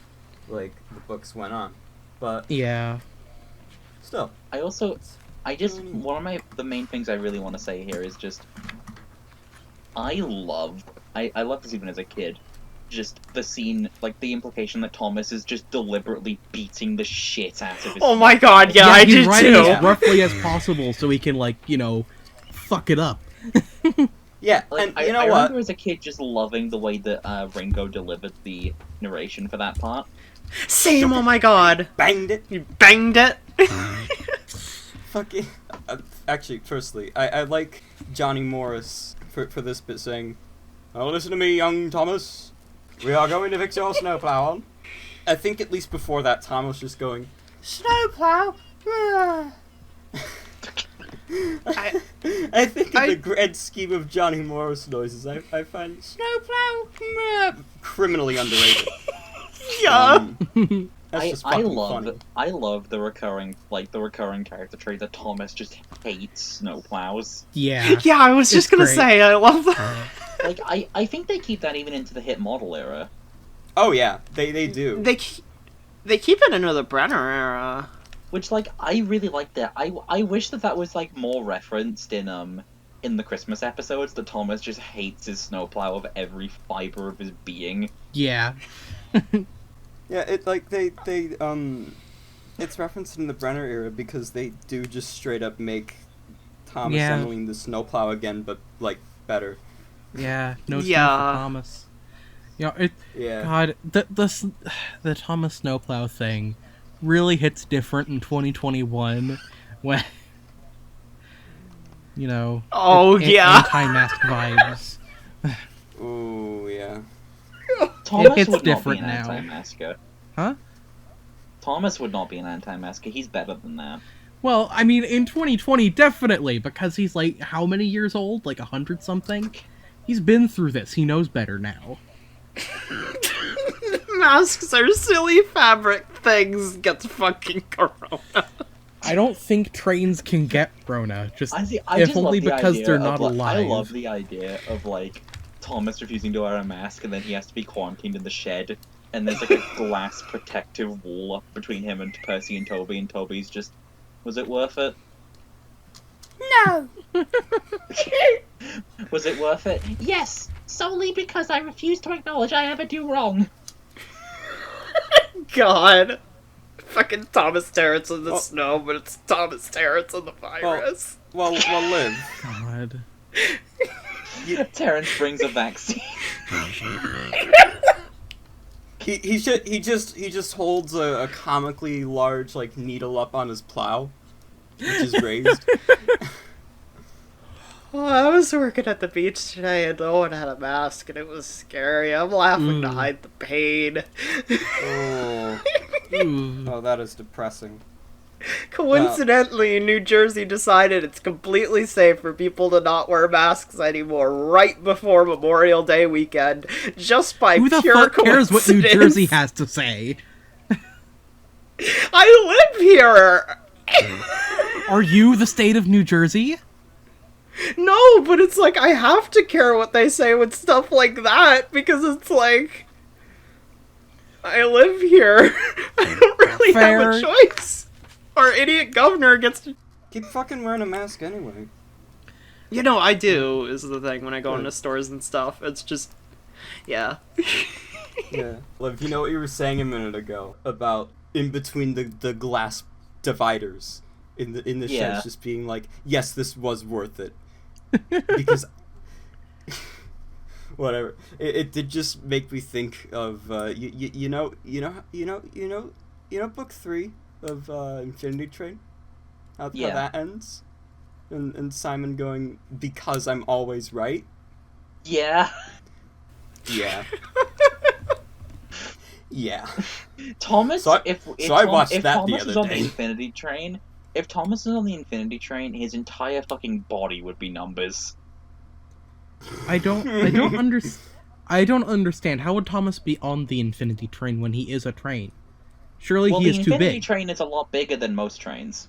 the books went on. But Yeah. still. One of the main things I really want to say here is just, I love this even as a kid, just the scene, the implication that Thomas is just deliberately beating the shit out of his... Oh my god, yeah, I he's do writing too. as roughly as possible so he can, fuck it up. Yeah, and I you know I what? remember as a kid just loving the way that Ringo delivered the narration for that part. Same, oh my god. Banged it. You banged it. Fucking. Actually, firstly, I like Johnny Morris for this bit saying, "Oh, listen to me, young Thomas. We are going to fix your snowplow on." I think at least before that, Tom was just going, "Snowplow." I think in the grand scheme of Johnny Morris noises, I find snowplow criminally underrated. Yeah. That's just I fucking funny. love the recurring character trait that Thomas just hates snowplows. Yeah. Yeah, I was just gonna great. say, I love that. I think they keep that even into the hit model era. Oh yeah, they do. They keep it into the Brenner era. Which, I really like that. I wish that was, more referenced in the Christmas episodes, that Thomas just hates his snowplow with every fiber of his being. Yeah. Yeah, it's referenced in the Brenner era because they do just straight up make Tom assembling the snowplow again, but, better. Yeah. No snow Yeah. for Thomas. Yeah. God, the Thomas snowplow thing really hits different in 2021 when, anti-mask vibes. Ooh, yeah. Thomas It's would different not be an now. anti-masker. Huh? Thomas would not be an anti-masker. He's better than that. Well, I mean, in 2020, definitely, because he's, how many years old? 100-something? He's been through this. He knows better now. Masks are silly fabric things. Gets fucking corona. I don't think trains can get Rona, I just if love only the because idea they're of, not alive. I love the idea of Thomas refusing to wear a mask, and then he has to be quarantined in the shed, and there's a glass protective wall up between him and Percy and Toby's just, was it worth it? No. Was it worth it? Yes, solely because I refuse to acknowledge I ever do wrong. God. Fucking Thomas Terence in the snow, but it's Thomas Terence in the virus. Well, Liv. God. Terence brings a vaccine. He just holds a comically large needle up on his plow, which is raised. Well, I was working at the beach today and no one had a mask and it was scary. I'm laughing to hide the pain. Oh. Ooh. Oh, that is depressing. Coincidentally, New Jersey decided it's completely safe for people to not wear masks anymore right before Memorial Day weekend, just by Who the pure fuck cares what New coincidence. Jersey has to say? I live here! Are you the state of New Jersey? No, but it's like, I have to care what they say with stuff like that, because it's like, I live here. I don't really have a choice. Our idiot governor gets to... Keep fucking wearing a mask anyway. You know, I do, is the thing, when I go into stores and stuff. It's just... Yeah. Yeah. Liv, you know what you were saying a minute ago about in between the glass dividers in the sheds just being like, yes, this was worth it. Because... Whatever. It did just make me think of, you know book 3 of Infinity Train? How that ends? And Simon going, because I'm always right? Yeah. Yeah. Yeah. Thomas, if I watched if that Thomas the was other on day. the Infinity Train, if Thomas was on the Infinity Train, his entire fucking body would be numbers. I don't understand. How would Thomas be on the Infinity Train when he is a train? Surely he is too the Infinity big. Train is a lot bigger than most trains.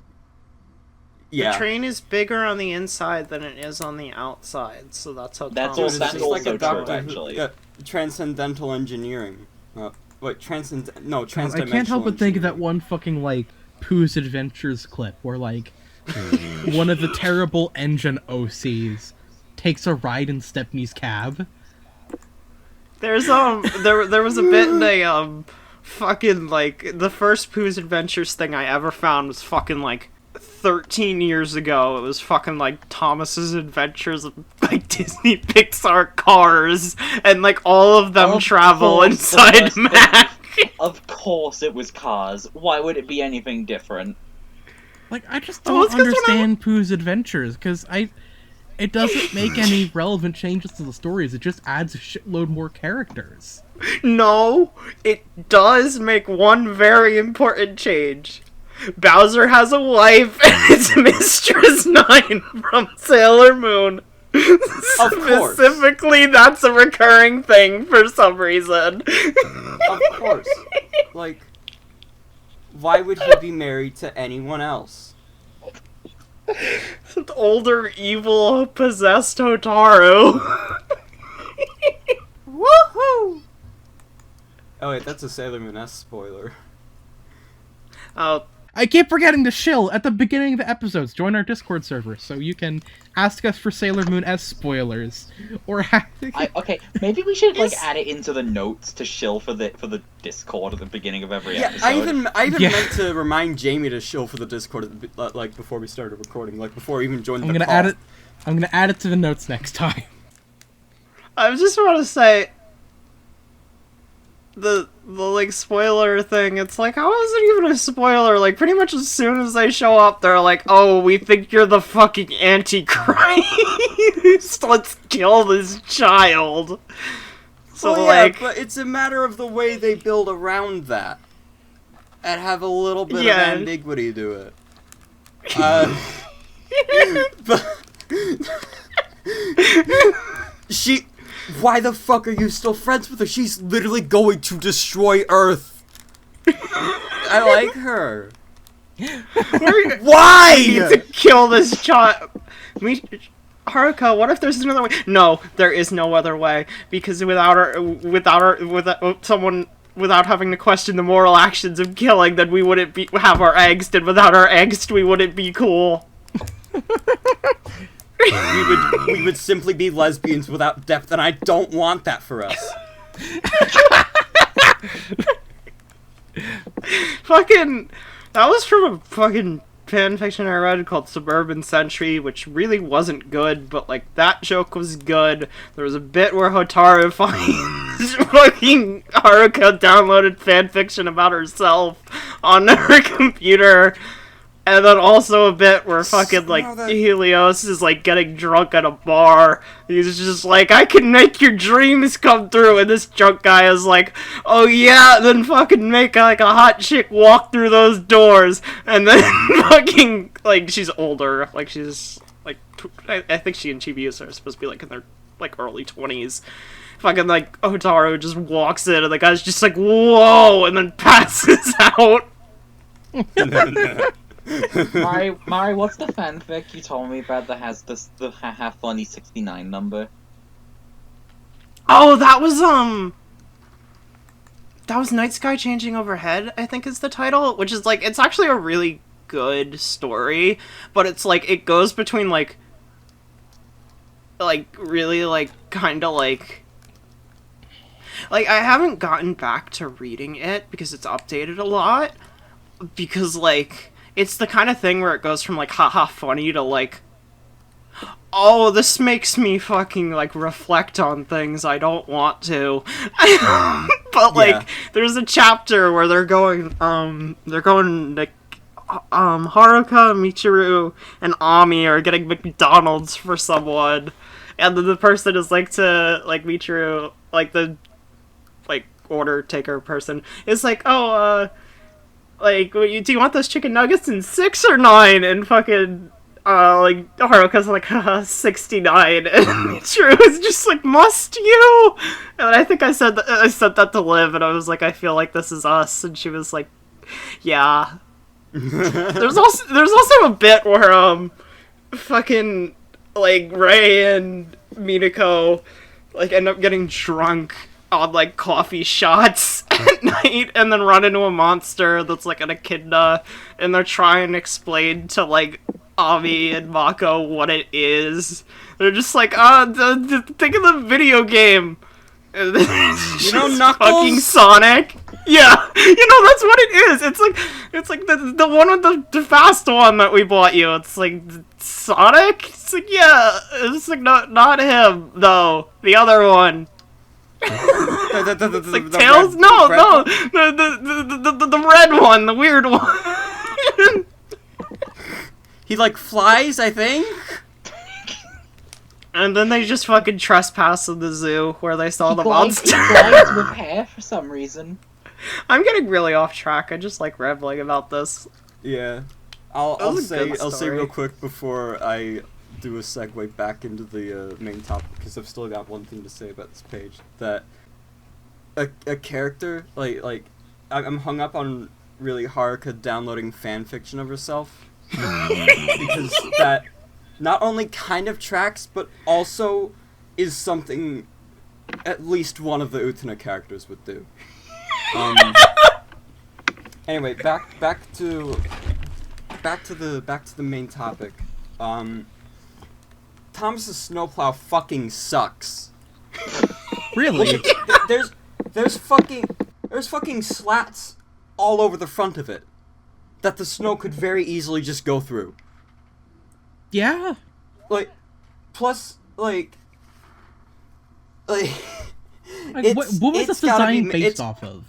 Yeah. The train is bigger on the inside than it is on the outside, so that's how That's Thomas also- It's just like also a true, doctor actually. transcendental engineering. Transdimensional I can't help but think of that one fucking, like, Pooh's Adventures clip where, like, one of the terrible engine OCs takes a ride in Stepney's cab. There's there was a bit in a fucking, like, the first Pooh's Adventures thing I ever found was fucking like 13 years ago. It was fucking like Thomas's Adventures of like Disney Pixar cars, and like all of them travel course, inside the Mac. Of course it was Cars. Why would it be anything different? Like, I just Well, don't it's 'cause when understand Pooh's Adventures, because it doesn't make any relevant changes to the stories, it just adds a shitload more characters. No, it does make one very important change. Bowser has a wife, and it's Mistress 9 from Sailor Moon. Of course. Specifically, that's a recurring thing for some reason. Of course. Like, why would he be married to anyone else? Older, evil, possessed Hotaru. Woohoo! Oh wait, that's a Sailor Moon S spoiler. Oh, I keep forgetting to shill at the beginning of the episodes. Join our Discord server so you can ask us for Sailor Moon S spoilers, or Okay, maybe we should like add it into the notes to shill for the Discord at the beginning of every Yeah, episode. I even Yeah. meant to remind Jamie to shill for the Discord like before we started recording, like before we even joined I'm the gonna call. add it. I'm gonna add it to the notes next time. I just want to say the like spoiler thing. It's like, how is it even a spoiler? Like, pretty much as soon as they show up, they're like, "Oh, we think you're the fucking Antichrist. Let's kill this child." So Well, yeah, like, but it's a matter of the way they build around that, and have a little bit Yeah. of ambiguity to it. But she. Why the fuck are you still friends with her? She's literally going to destroy Earth. I like her. Why? we need to kill this child. Haruka, what if there's another way? No, there is no other way, because without someone, without having to question the moral actions of killing, then we wouldn't have our angst, and without our angst, we wouldn't be cool. we would simply be lesbians without depth, and I don't want that for us. Fucking, that was from a fucking fanfiction I read called Suburban Century, which really wasn't good, but like that joke was good. There was a bit where Hotaru finds fucking Haruka downloaded fanfiction about herself on her computer, And then also a bit where fucking, like, Helios is, like, getting drunk at a bar. He's just like, I can make your dreams come through. And this drunk guy is like, oh yeah, then fucking make, like, a hot chick walk through those doors. And then fucking, like, she's older. Like, she's, like, I think she and Chibiusa are supposed to be, like, in their, like, early 20s. Fucking, like, Hotaru just walks in, and the guy's just like, whoa, and then passes out. Mari, what's the fanfic you told me about that has the Haha Funny 69 number? Oh, that was Night Sky Changing Overhead, I think is the title, which is, like, it's actually a really good story, but it's, like, it goes between, like, really, like, kinda, like, I haven't gotten back to reading it, because it's updated a lot, because, like, it's the kind of thing where it goes from, like, haha funny to, like, oh, this makes me fucking, like, reflect on things I don't want to. But, like, there's a chapter where they're going, like, Haruka, Michiru, and Ami are getting McDonald's for someone, and then the person is, like, to, like, Michiru, like, the, like, order taker person, is like, oh, like, do you want those chicken nuggets in 6 or 9? And fucking, like, Haruka's like, 69. And Michiru is just like, must you? And I think I said that to Liv, and I was like, I feel like this is us. And she was like, yeah. There's also a bit where, fucking, like, Rei and Minako, like, end up getting drunk on, like, coffee shots at night, and then run into a monster that's, like, an echidna, and they're trying to explain to, like, Ami and Mako what it is. They're just like, think of the video game. You know, Knuckles? Fucking Sonic. Yeah, you know, that's what it is. It's like the one with the fast one that we bought you. It's like Sonic. It's like, yeah, it's like not him though. The other one. It's like Tails? No, the red one, the weird one. He, like, flies, I think? And then they just fucking trespass in the zoo where they saw the monster. He glides with hair for some reason. I'm getting really off track. I just like rambling about this. Yeah. I'll say real quick before I do a segue back into the main topic, because I've still got one thing to say about this page, that a character, like I'm hung up on really Haruka downloading fan fiction of herself, because that not only kind of tracks, but also is something at least one of the Utena characters would do. Anyway, back to the main topic. Thomas's snowplow fucking sucks. Really? There's fucking slats all over the front of it that the snow could very easily just go through. Yeah. Like, plus, like what was this design based off of?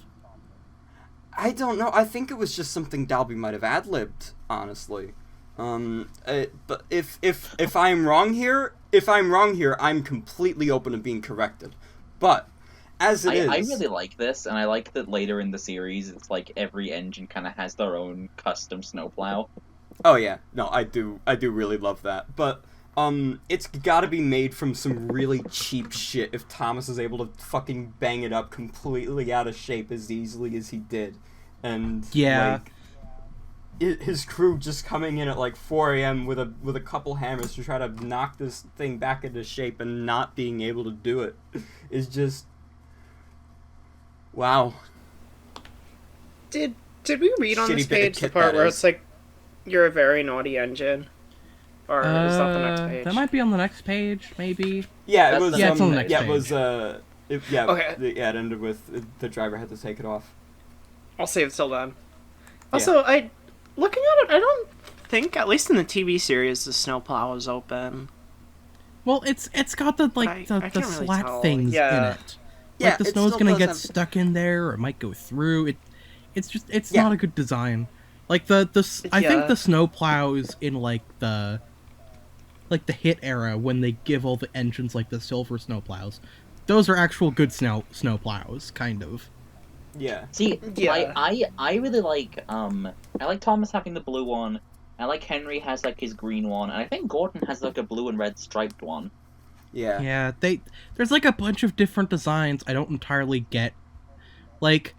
I don't know. I think it was just something Dalby might have ad-libbed, honestly. But if I'm wrong here, I'm completely open to being corrected. But as it is, I really like this, and I like that later in the series, it's like every engine kind of has their own custom snowplow. Oh yeah, no, I do really love that. But it's got to be made from some really cheap shit if Thomas is able to fucking bang it up completely out of shape as easily as he did, and yeah. Like, his crew just coming in at like 4 a.m. with a couple hammers to try to knock this thing back into shape and not being able to do it is just wow. Did we read on this page the part where it's like, you're a very naughty engine? Or is that the next page? That might be on the next page, maybe. Yeah, it was. Yeah, it's on the next page. It was. Okay. It ended with the driver had to take it off. I'll save it till then. Also, looking at it, I don't think, at least in the TV series, the snowplow is open. Well, it's got the the slat really things in it. Like the snow's gonna get stuck in there, or it might go through. It's not a good design. Like I think the snowplows in like the hit era, when they give all the engines like the silver snowplows, those are actual good snowplows, kind of. Yeah. See, Yeah. I really like I like Thomas having the blue one. I like Henry has like his green one, and I think Gordon has like a blue and red striped one. Yeah. Yeah, there's like a bunch of different designs I don't entirely get. Like,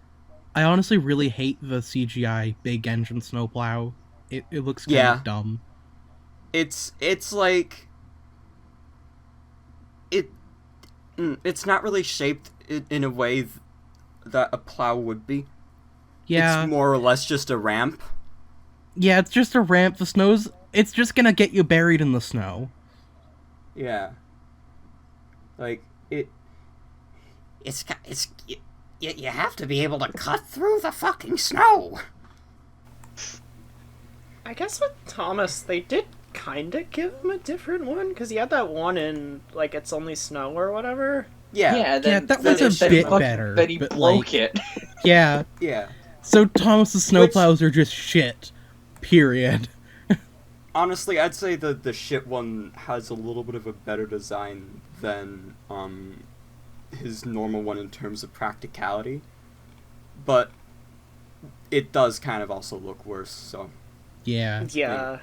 I honestly really hate the CGI big engine snowplow. It looks kind of dumb. It's like it's not really shaped in a way that a plow would be. Yeah. It's more or less just a ramp. Yeah, it's just a ramp. It's just gonna get you buried in the snow. Yeah. Like, you have to be able to cut through the fucking snow. I guess with Thomas, they did kind of give him a different one, because he had that one in, like, It's Only Snow or whatever. Yeah. That was a bit better. Then he but, broke like, it. Yeah. Yeah. So Thomas's snowplows are just shit. Period. Honestly, I'd say the shit one has a little bit of a better design than his normal one in terms of practicality. But it does kind of also look worse, so... Yeah. Yeah.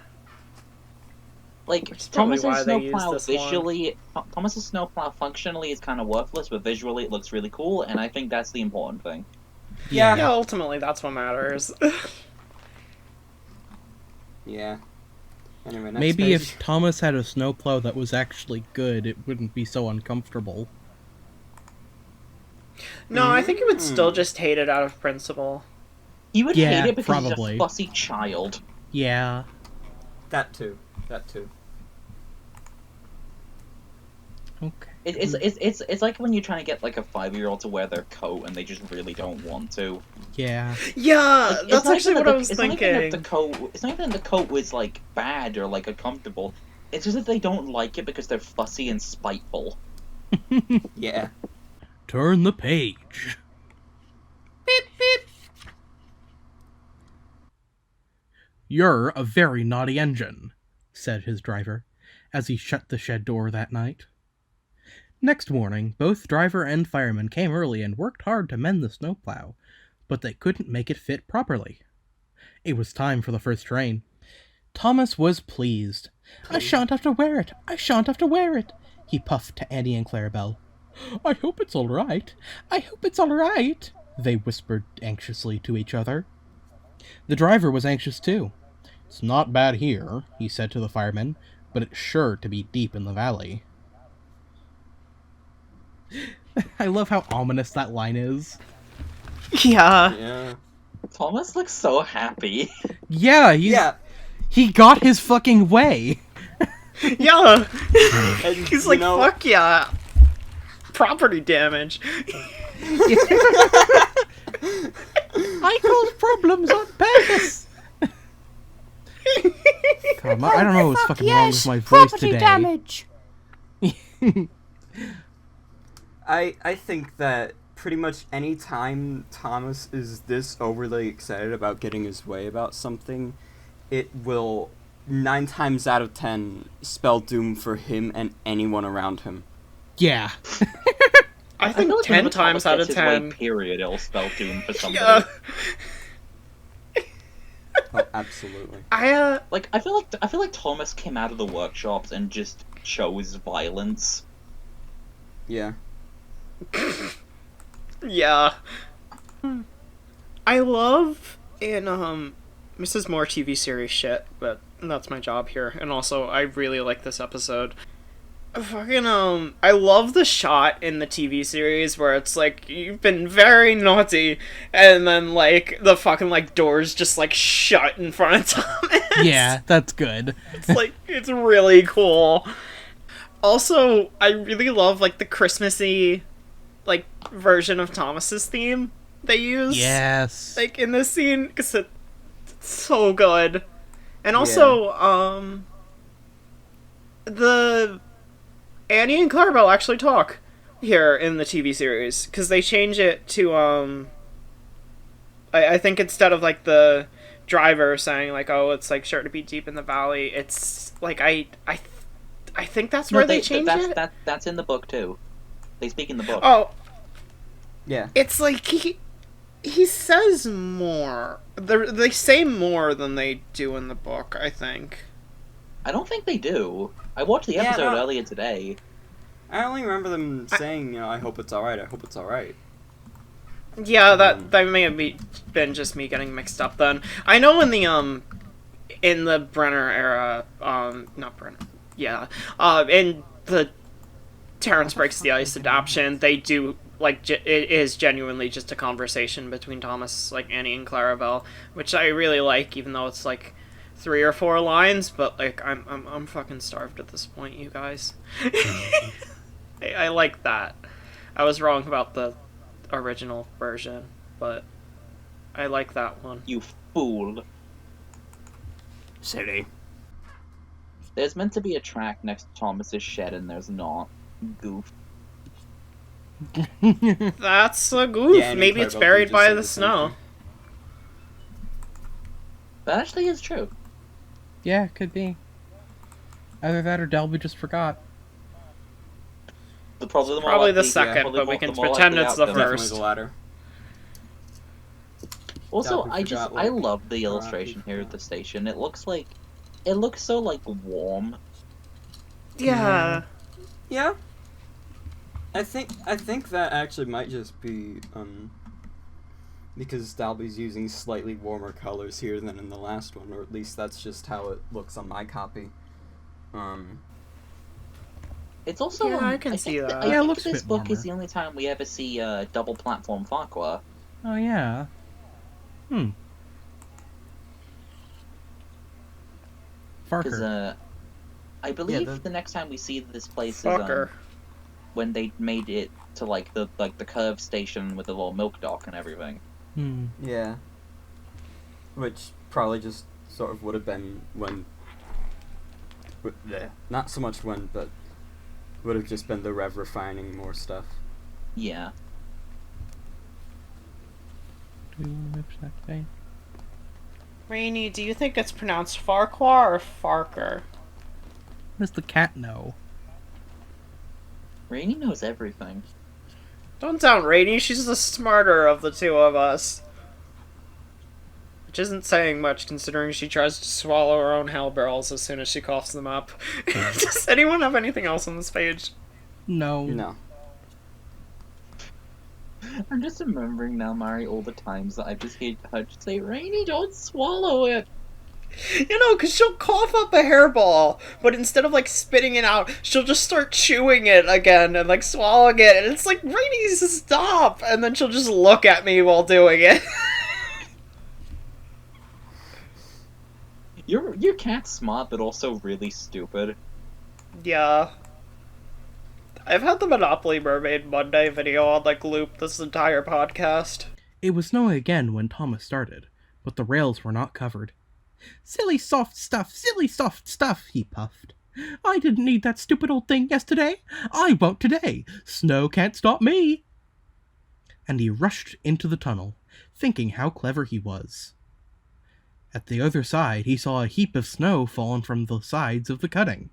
Like, probably Thomas's why they used snowplow this one. visually... Thomas's snowplow functionally is kind of worthless, but visually it looks really cool, and I think that's the important thing. Yeah. Yeah, ultimately, that's what matters. Yeah. Anyway, next Maybe page. if Thomas had a snowplow that was actually good, it wouldn't be so uncomfortable. No, I think he would still just hate it out of principle. He would Yeah, hate it because probably. he's a fussy child. Yeah. That too. Okay. It's like when you're trying to get like a 5-year-old to wear their coat and they just really don't want to. Yeah. Yeah, Like, it's that's not actually even what that I was it's not even thinking. that it's not even that the coat was like bad or like uncomfortable. It's just that they don't like it because they're fussy and spiteful. Yeah. Turn the page. Beep, beep. You're a very naughty engine, said his driver, as he shut the shed door that night. Next morning, both driver and fireman came early and worked hard to mend the snowplow, but they couldn't make it fit properly. It was time for the first train. Thomas was pleased. I shan't have to wear it. I shan't have to wear it, he puffed to Annie and Clarabelle. I hope it's all right. I hope it's all right, they whispered anxiously to each other. The driver was anxious too. It's not bad here, he said to the fireman, but it's sure to be deep in the valley. I love how ominous that line is. Yeah. Yeah. Thomas looks so happy. Yeah, he got his fucking way. Yeah. And, He's like, fuck yeah. Property damage. I cause problems on purpose. God, I don't know what's fucking wrong with my voice today. Damage. I think that pretty much any time Thomas is this overly excited about getting his way about something, it will 9 times out of 10 spell doom for him and anyone around him. Yeah. I think feel like 10 whenever times Thomas out of gets his way, 10. period, it'll spell doom for somebody. Yeah. Oh, absolutely. I feel like Thomas came out of the workshops and just chose violence. Yeah. Yeah. I love in Mrs. Moore TV series shit, but that's my job here. And also I really like this episode. Fucking I love the shot in the TV series where it's like, you've been very naughty, and then like the fucking like doors just like shut in front of Thomas. Yeah, that's good. It's like, it's really cool. Also, I really love like the Christmassy like version of Thomas's theme they use. Yes. Like in this scene, because it's so good. And also, the Annie and Clarabelle actually talk here in the TV series, because they change it to I think instead of like the driver saying like, "Oh, it's like sure to be deep in the valley." It's like I think that's where they changed it. That's in the book too. They speak in the book. Oh, Yeah. it's like he says more. They say more than they do in the book, I think. I don't think they do. I watched the episode earlier today. I only remember them saying, I hope it's alright, I hope it's alright. Yeah, that may have been just me getting mixed up then. I know in the Brenner era, not Brenner, yeah, in the Terence Breaks the Ice adaptation, they do, like, it is genuinely just a conversation between Thomas, like, Annie and Clarabelle, which I really like, even though it's, like, 3 or 4 lines, but, like, I'm fucking starved at this point, you guys. I like that. I was wrong about the original version, but I like that one. You fool. Silly. There's meant to be a track next to Thomas's shed, and there's not. Goof. That's a goof. Yeah, maybe it's buried by the snow. That actually is true. Yeah, could be. Either that or Delby just forgot. Probably the second, but we can pretend it's the first. Definitely the latter. Also, I love the illustration here at the station. It looks so like warm. Yeah. Yeah. I think that actually might just be because Dalby's using slightly warmer colors here than in the last one, or at least that's just how it looks on my copy. It's also I can see that. I think this book is the only time we ever see double platform Farquhar. Oh yeah. Farquhar. I believe the next time we see this place is when they made it to like the curved station with the little milk dock and everything. Yeah. Which probably just sort of would have been when. Not so much when, but would have just been the Rev refining more stuff. Yeah. Do we want to move to that thing? Rainy, do you think it's pronounced Farquhar or Farker? What does the cat know? Rainy knows everything. Don't doubt Rainy, she's the smarter of the two of us. Which isn't saying much, considering she tries to swallow her own hell barrels as soon as she coughs them up. Does anyone have anything else on this page? No. No. I'm just remembering now, Mari, all the times that I've just heard her say, Rainy, don't swallow it! You know, because she'll cough up a hairball, but instead of, like, spitting it out, she'll just start chewing it again and, like, swallowing it, and it's like, Rainy, stop! And then she'll just look at me while doing it. Your cat's smart, but also really stupid. Yeah. I've had the Monopoly Mermaid Monday video on, like, loop this entire podcast. It was snowing again when Thomas started, but the rails were not covered. Silly soft stuff, he puffed. I didn't need that stupid old thing yesterday. I won't today. Snow can't stop me. And he rushed into the tunnel, thinking how clever he was. At the other side, he saw a heap of snow fallen from the sides of the cutting.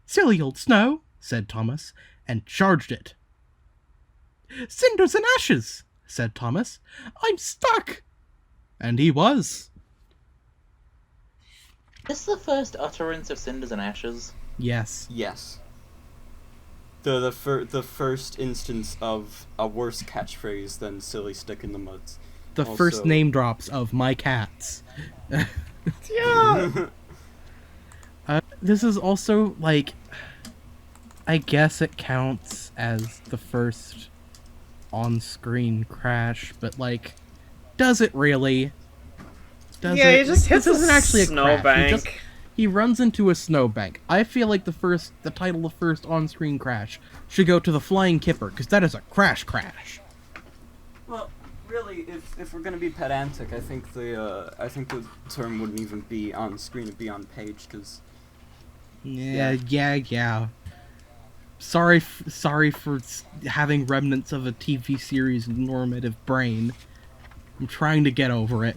Silly old snow, said Thomas, and charged it. Cinders and ashes, said Thomas. I'm stuck. And he was. This is the first utterance of Cinders and Ashes. Yes. Yes. The first instance of a worse catchphrase than silly stick in the muds. The first name drops of my cats. Yeah! This is also, like, I guess it counts as the first on-screen crash, but, like, does it really? He just hits this isn't actually a snowbank. crash. He runs into a snowbank. I feel like the title of first on-screen crash should go to the Flying Kipper, because that is a crash. Well, really, if we're gonna be pedantic, I think the term wouldn't even be on screen; it'd be on page, because. Yeah. Sorry for having remnants of a TV series normative brain. I'm trying to get over it.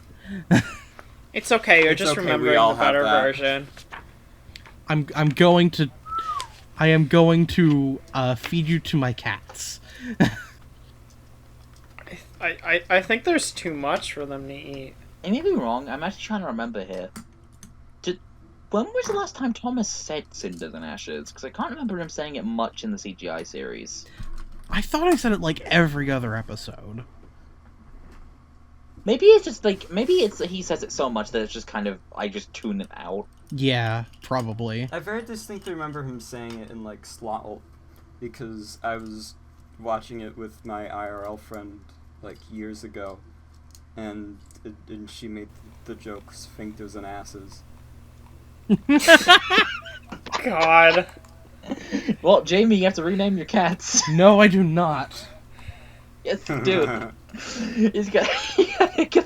It's okay. You're It's just okay, we remembering all the have better that. version. I am going to feed you to my cats. I think there's too much for them to eat. I may be wrong. I'm actually trying to remember here. When was the last time Thomas said cinders and ashes? Because I can't remember him saying it much in the CGI series. I thought I said it like every other episode. Maybe it's just like he says it so much that it's just kind of I just tune it out. Yeah, probably. I very distinctly remember him saying it in like slot because I was watching it with my IRL friend like years ago, and she made the joke sphincters and asses. God. Well, Jamie, you have to rename your cats. No, I do not. Yes, you do. He's got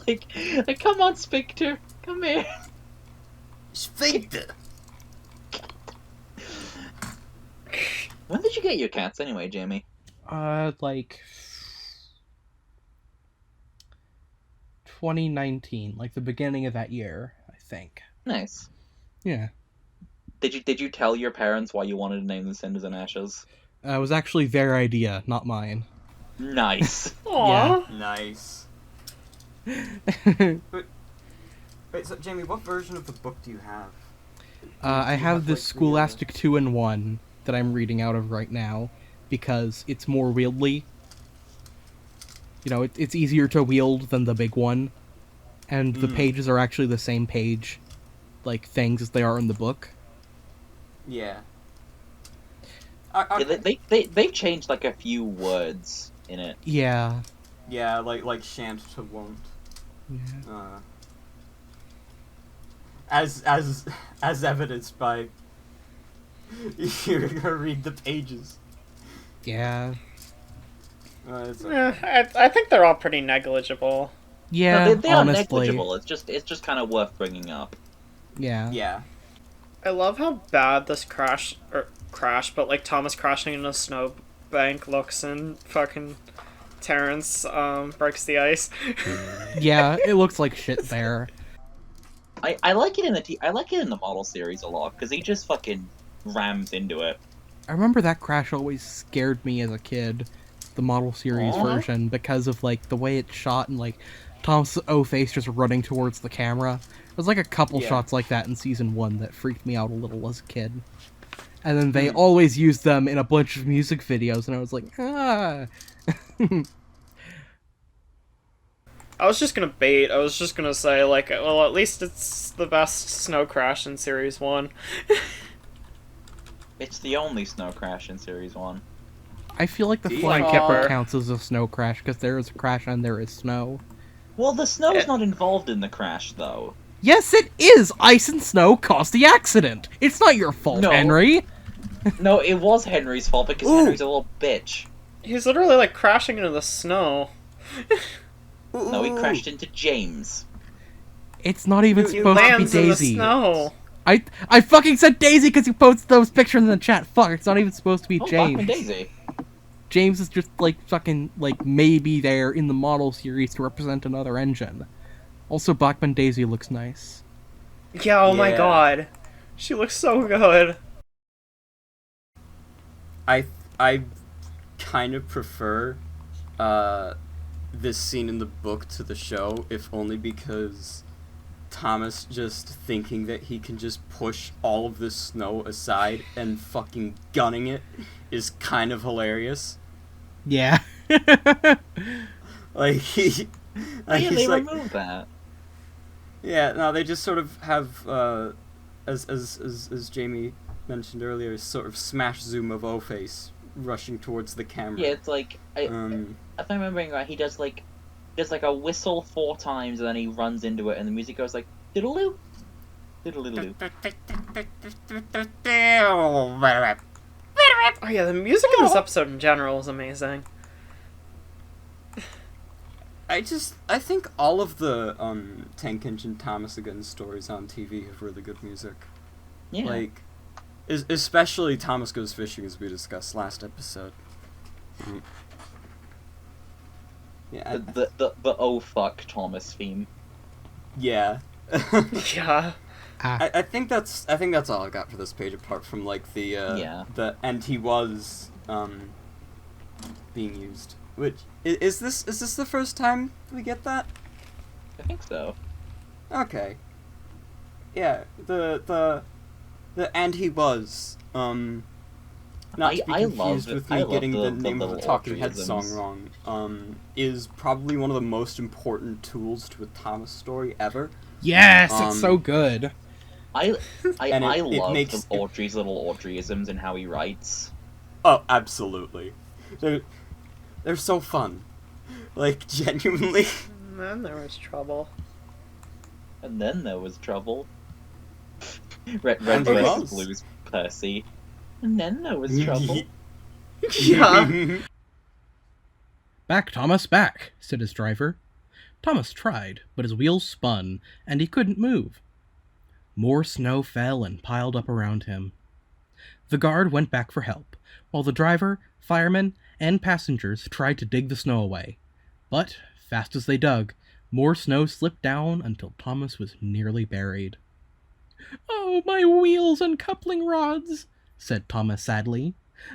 like, come on, Sphincter, come here. Sphincter. When did you get your cats anyway, Jamie? Like 2019, like the beginning of that year, I think. Nice. Yeah. Did you tell your parents why you wanted to name them Cinders and Ashes? It was actually their idea, not mine. Nice. Aww. Nice. Wait, so Jamie, what version of the book do you have? I have this like, Scholastic 2-in-1 that I'm reading out of right now, because it's more wieldy. You know, it's easier to wield than the big one, and the pages are actually the same page, like, things as they are in the book. Yeah. Yeah, they've changed like a few words in it. Yeah. Yeah, like shan't to won't. Yeah. As evidenced by you're gonna read the pages. Yeah. I think they're all pretty negligible. Yeah, No, they are honestly. negligible. It's just kind of worth bringing up. Yeah. Yeah. I love how bad this crash, but like Thomas crashing in a snowbank looks in fucking Terence breaks the ice. Yeah, it looks like shit there. I like it in the model series a lot because he just fucking rams into it. I remember that crash always scared me as a kid, the model series version, because of like the way it's shot and like Thomas O-Face just running towards the camera. There's like a couple shots like that in season 1 that freaked me out a little as a kid. And then they always used them in a bunch of music videos, and I was like, ah. I was just gonna bait. I was just gonna say, like, well, at least it's the best snow crash in Series 1. It's the only snow crash in Series 1. I feel like the Yeah. Flying Kipper counts as a snow crash, because there is a crash and there is snow. Well, the snow is not involved in the crash, though. Yes, it is! Ice and snow caused the accident! It's not your fault, No. Henry! No, it was Henry's fault because Henry's a little bitch. He's literally, like, crashing into the snow. No, he crashed into James. It's not even He supposed to be lands in the Daisy. snow. I fucking said Daisy because you posted those pictures in the chat. Fuck, it's not even supposed to be Oh, James. Bachman Daisy. James is just like fucking like maybe there in the model series to represent another engine. Also, Bachman Daisy looks nice. Yeah, oh my Yeah. god. She looks so good. I kind of prefer this scene in the book to the show, if only because Thomas just thinking that he can just push all of this snow aside and fucking gunning it is kind of hilarious. Yeah. Like he Yeah, he's they like, removed that. yeah, no, they just sort of have as Jamie mentioned earlier, sort of smash zoom of O-Face rushing towards the camera. Yeah, it's like if I'm remembering right, he does like a whistle 4 times and then he runs into it and the music goes like diddle-loo, diddle-diddle-loo. Oh yeah, the music in this episode in general is amazing. I think all of the Tank Engine Thomas Again stories on TV have really good music. Yeah. Like, especially Thomas Goes Fishing, as we discussed last episode. Yeah, the oh fuck Thomas theme. yeah, Yeah. I think that's all I got for this page, apart from like the and he was being used. Which is this the first time we get that? I think so. Okay. Yeah, the and he was not to be confused with me getting the name of the Talking Head song wrong, is probably one of the most important tools to a Thomas story ever. Yes, it's so good. I love Audrey's little Audreyisms and how he writes. Oh, absolutely. They're so fun. Like, genuinely. And then there was trouble. And then there was trouble. Red versus Blues, Percy. And then there was trouble. Yeah. Back, Thomas, back, said his driver. Thomas tried, but his wheels spun, and he couldn't move. More snow fell and piled up around him. The guard went back for help, while the driver, firemen, and passengers tried to dig the snow away. But, fast as they dug, more snow slipped down until Thomas was nearly buried. "Oh, my wheels and coupling rods," said Thomas sadly.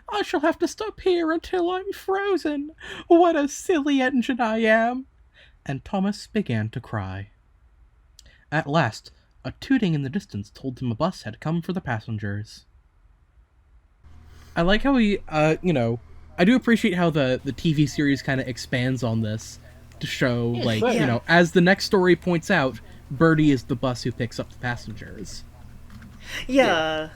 "I shall have to stop here until I'm frozen. What a silly engine I am!" And Thomas began to cry. At last, a tooting in the distance told him a bus had come for the passengers. I like how he, I do appreciate how the TV series kind of expands on this to show, as the next story points out, Birdie is the bus who picks up the passengers. Yeah.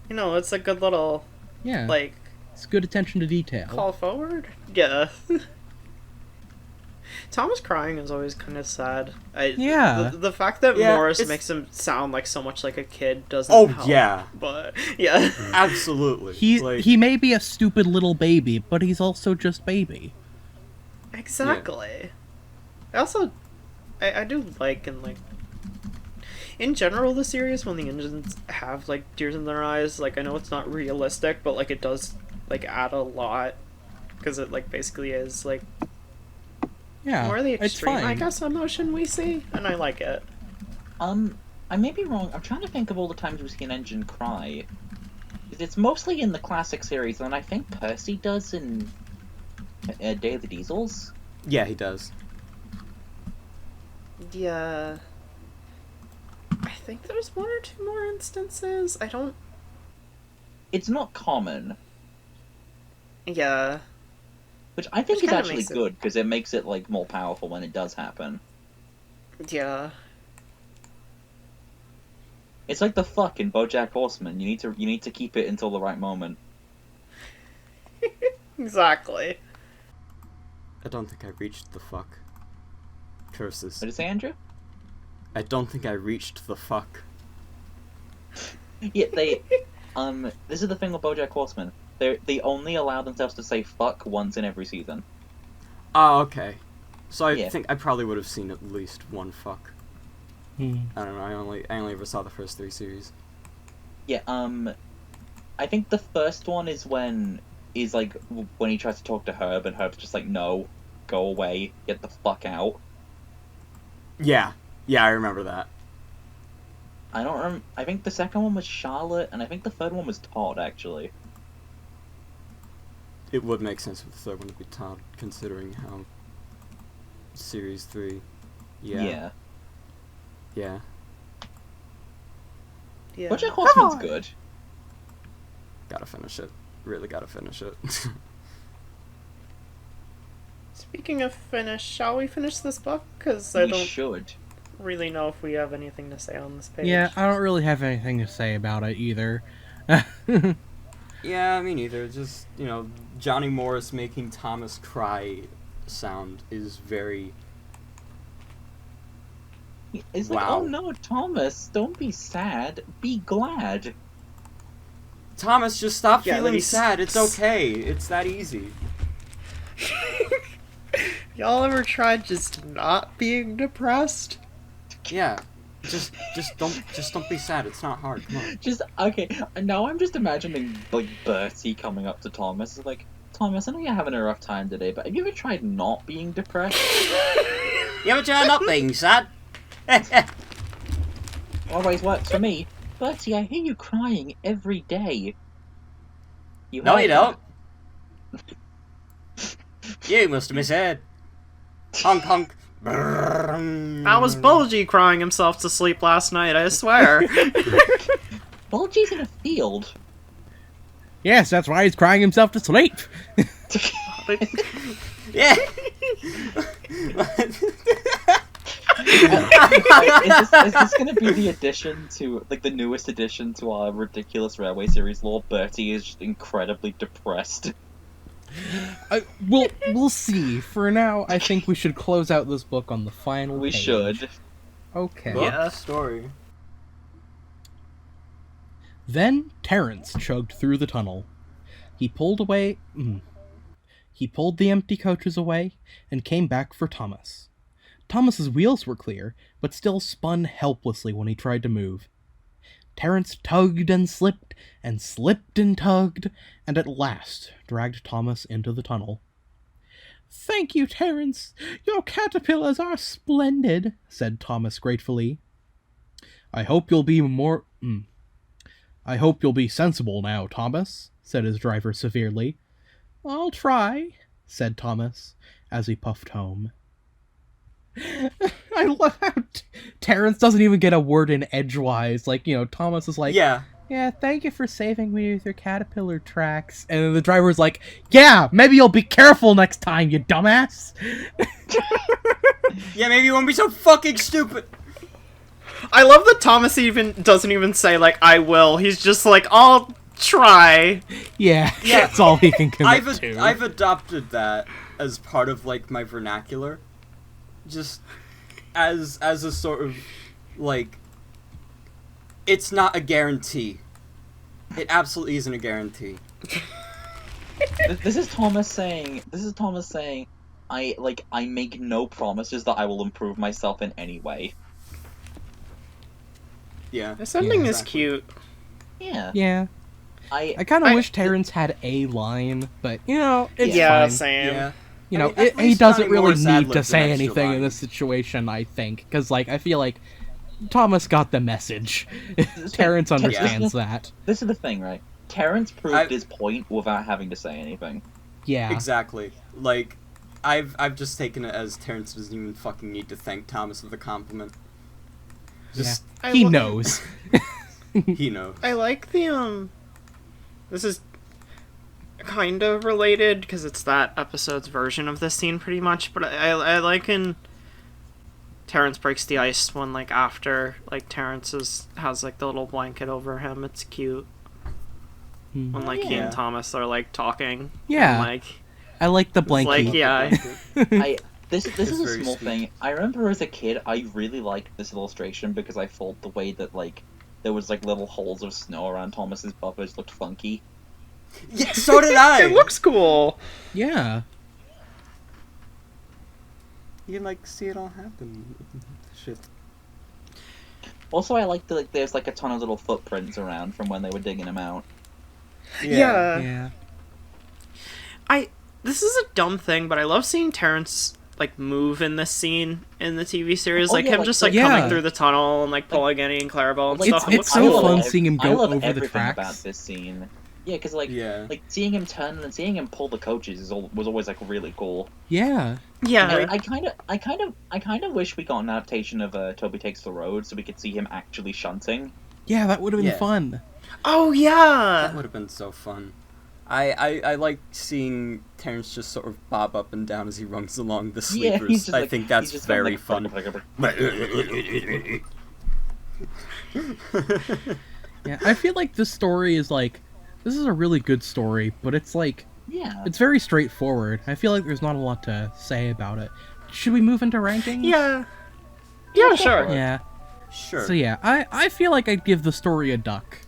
It's a good little, it's good attention to detail. Call forward? Yeah. Thomas crying is always kind of sad. The fact that Morris makes him sound like so much like a kid doesn't help. Oh, yeah. But, yeah. Absolutely. He may be a stupid little baby, but he's also just baby. Exactly. Yeah. I do like, in general, the series, when the engines have, tears in their eyes, I know it's not realistic, but, it does, add a lot. Because it, basically is, more the extreme, I guess, emotion we see, and I like it. I may be wrong. I'm trying to think of all the times we see an engine cry. It's mostly in the classic series, and I think Percy does in Day of the Diesels. Yeah, he does. Yeah. I think there's one or two more instances. It's not common. Yeah. Which I think is actually good, because it makes it, more powerful when it does happen. Yeah. It's like the fuck in BoJack Horseman. You need to keep it until the right moment. Exactly. I don't think I reached the fuck. Curses. What did you say, Andrew? I don't think I reached the fuck. Yeah, they... this is the thing with BoJack Horseman. They only allow themselves to say fuck once in every season. Oh, okay. So I think I probably would have seen at least one fuck. I don't know, I only ever saw the first 3 series. Yeah, I think the first one is when he tries to talk to Herb, and Herb's just like, no, go away, get the fuck out. Yeah, I remember that. I think the second one was Charlotte, and I think the third one was Todd, actually. It would make sense for the third one to be Todd, considering how Series 3... Yeah. BoJack Horseman's good. Gotta finish it. Really gotta finish it. Speaking of finish, shall we finish this book? Because I don't really know if we have anything to say on this page. Yeah, I don't really have anything to say about it either. Yeah, me neither. Just, Johnny Morris making Thomas cry sound is very... It's like, oh no, Thomas, don't be sad, be glad. Thomas, just stop feeling sad, it's okay, it's that easy. Y'all ever tried just not being depressed? Yeah. Just don't be sad. It's not hard. Come on. Okay. Now I'm just imagining Bertie coming up to Thomas. It's like, Thomas, I know you're having a rough time today, but have you ever tried not being depressed? You ever tried not being sad? Always works for me. Bertie, I hear you crying every day. No, you don't. You must have misheard. Honk honk. That was Bulgy crying himself to sleep last night, I swear. Bulgy's in a field. Yes, that's why he's crying himself to sleep. Yeah. Is this going to be the addition to, like, the newest addition to our ridiculous railway series lore? Bertie is just incredibly depressed. We'll see. For now, I think we should close out this book on the final We page. should. Okay. Yeah. Story. Then Terence chugged through the tunnel. He pulled the empty coaches away and came back for Thomas. Thomas's wheels were clear, but still spun helplessly when he tried to move. Terence tugged and slipped and tugged, and at last dragged Thomas into the tunnel. "Thank you, Terence. Your caterpillars are splendid," said Thomas gratefully. I hope you'll be sensible now, Thomas," said his driver severely. "I'll try," said Thomas, as he puffed home. I love how Terence doesn't even get a word in edgewise. Like, Thomas is like, Yeah, thank you for saving me with your caterpillar tracks. And then the driver's like, yeah, maybe you'll be careful next time, you dumbass. yeah, maybe you won't be so fucking stupid. I love that Thomas even doesn't even say, like, I will. He's just like, I'll try. Yeah, that's all he can commit to. I've adopted that as part of, like, my vernacular. Just as a sort of, like, it's not a guarantee. It absolutely isn't a guarantee. This is Thomas saying, I make no promises that I will improve myself in any way. Yeah. This ending is exactly. cute. Yeah. Yeah. I kind of wish Terence had a line, but, it's fine. Same. Yeah. He doesn't really need to say anything in this situation, I think. Because, I feel like Thomas got the message. Terence understands that. This is the thing, right? Terence proved his point without having to say anything. Yeah. Exactly. Like, I've just taken it as Terence doesn't even fucking need to thank Thomas with a compliment. Just He knows. he knows. I like the, this is kind of related, because it's that episode's version of this scene, pretty much, but I like in Terence breaks the ice when, like, after, like, Terence has, like, the little blanket over him. It's cute. When, like, he and Thomas are, like, talking. Yeah. And, like, I like the blanket. like, yeah. This is a small sweet. thing. I remember as a kid, I really liked this illustration because I thought the way that, like, there was, like, little holes of snow around Thomas's buffers looked funky. Yeah, so did I. It looks cool. Yeah. You can, like, see it all happen. Shit. Also, I like that, like, there's, like, a ton of little footprints around from when they were digging him out. Yeah. This is a dumb thing, but I love seeing Terence, like, move in this scene in the TV series. Him just, like, coming through the tunnel and, like, pulling Annie and Clarabelle and stuff. It's so fun seeing him go over the everything tracks. about this scene. Yeah, because, like, seeing him turn and seeing him pull the coaches was always, like, really cool. Yeah. Yeah. I kind of wish we got an adaptation of Toby Takes the Road so we could see him actually shunting. Yeah, that would have been fun. Oh, yeah! That would have been so fun. I like seeing Terence just sort of bob up and down as he runs along the sleepers. I think that's very fun. Yeah, I feel like this story is this is a really good story, but it's it's very straightforward. I feel like there's not a lot to say about it. Should we move into rankings? Yeah. Yeah, sure. Yeah. Sure. So yeah, I feel like I'd give the story a duck.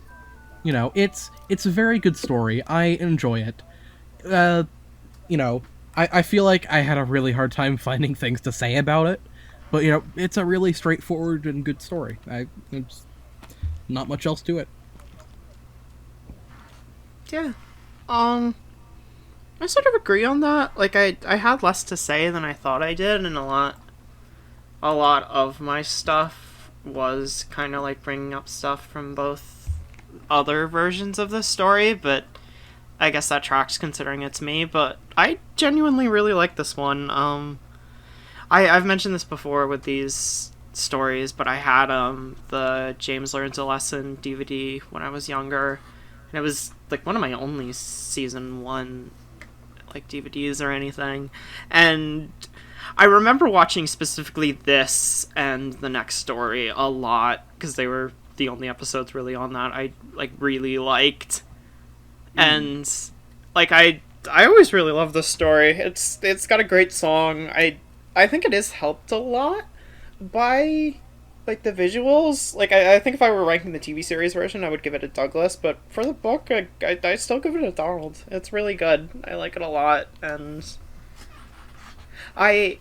It's a very good story. I enjoy it. I feel like I had a really hard time finding things to say about it, but it's a really straightforward and good story. It's not much else to it. Yeah. I sort of agree on that. Like, I had less to say than I thought I did, and a lot a lot of my stuff was kind of like bringing up stuff from both other versions of the story, but I guess that tracks considering it's me. But I genuinely really like this one. I've mentioned this before with these stories, but I had the James Learns a Lesson DVD when I was younger, and it was like one of my only season 1 like DVDs or anything, and I remember watching specifically this and the next story a lot because they were the only episodes really on that I like really liked. And like I always really love this story. It's got a great song. I think it is helped a lot by like the visuals. Like I think if I were ranking the TV series version, I would give it a Douglas, but for the book, I still give it a Donald. It's really good. I like it a lot, and I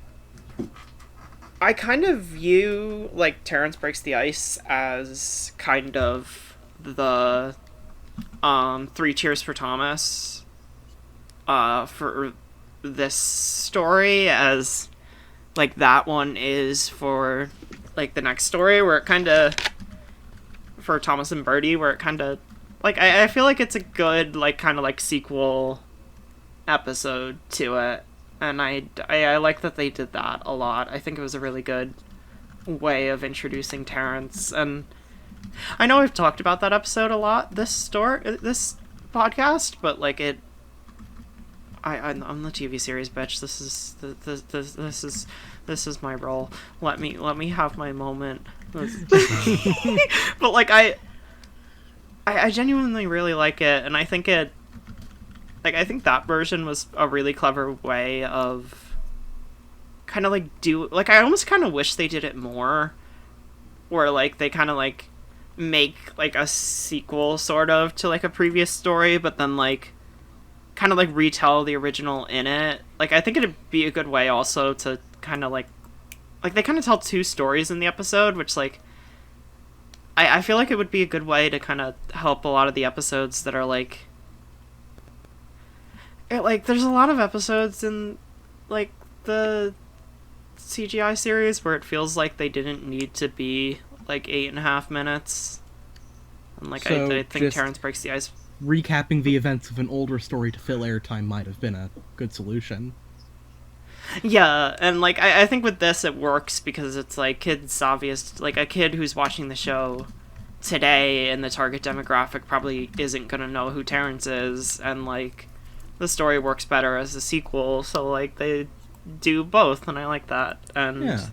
kind of view like Terence Breaks the Ice as kind of the Three Cheers for Thomas for this story, as like that one is for like the next story, where it kind of for Thomas and Birdie, where it kind of like I feel like it's a good like kind of like sequel episode to it, and I like that they did that a lot. I think it was a really good way of introducing Terence, and I know we've talked about that episode a lot this podcast, but like it I'm the TV series bitch. This is my role. Let me have my moment. But like I genuinely really like it, and I think I think that version was a really clever way of kind of like I almost kind of wish they did it more, where like they kind of like make like a sequel sort of to like a previous story, but then like kind of like retell the original in it. Like I think it'd be a good way also to kind of like they kind of tell two stories in the episode, which like I feel like it would be a good way to kind of help a lot of the episodes that are like there's a lot of episodes in like the CGI series where it feels like they didn't need to be like 8.5 minutes, and like So I think just Terence Breaks the Ice. recapping the events of an older story to fill airtime might have been a good solution. Yeah, and like I think with this it works because it's like kids obvious, like a kid who's watching the show today and the target demographic probably isn't gonna know who Terrence is, and like the story works better as a sequel, so like they do both, and I like that. And Yeah.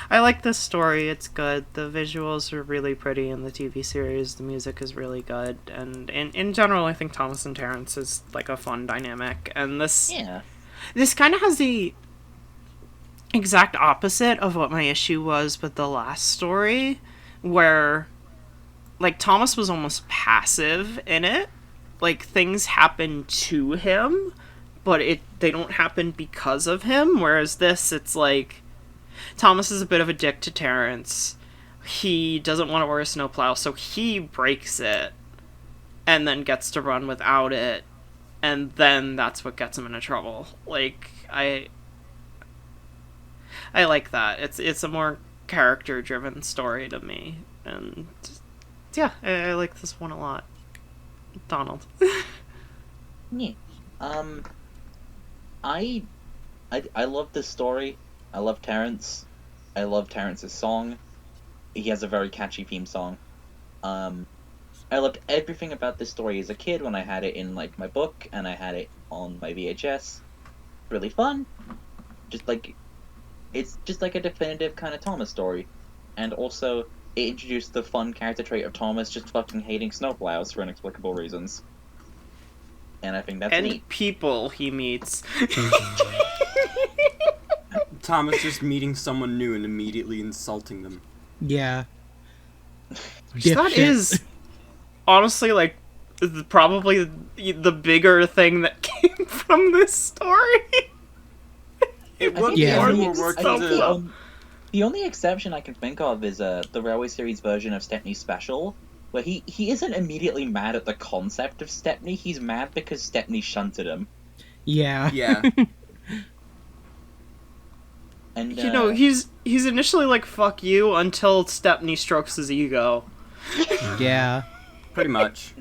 I like this story. It's good. The visuals are really pretty in the TV series. The music is really good, and in general I think Thomas and Terrence is like a fun dynamic, and this kind of has the exact opposite of what my issue was with the last story, where like Thomas was almost passive in it. Like things happen to him, but they don't happen because of him, whereas this, it's like Thomas is a bit of a dick to Terrence. He doesn't want to wear a snowplow, so he breaks it and then gets to run without it, and then that's what gets him into trouble. Like I like that. It's a more character driven story to me, and yeah, I like this one a lot. Donald. Yeah. I love this story. I love Terrence. I love Terrence's song. He has a very catchy theme song. I loved everything about this story as a kid when I had it in like my book and I had it on my VHS. Really fun. It's just like a definitive kind of Thomas story. And also, it introduced the fun character trait of Thomas just fucking hating snowplows for inexplicable reasons. And I think that's and neat. People he meets. Thomas just meeting someone new and immediately insulting them. Yeah. That is honestly like probably the bigger thing that came from this story. It would Yeah. more I more work to... The only exception I can think of is the Railway Series version of Stepney's Special, where he isn't immediately mad at the concept of Stepney, he's mad because Stepney shunted him. Yeah. Yeah. And You know, he's initially like, fuck you, until Stepney strokes his ego. Yeah. Pretty much.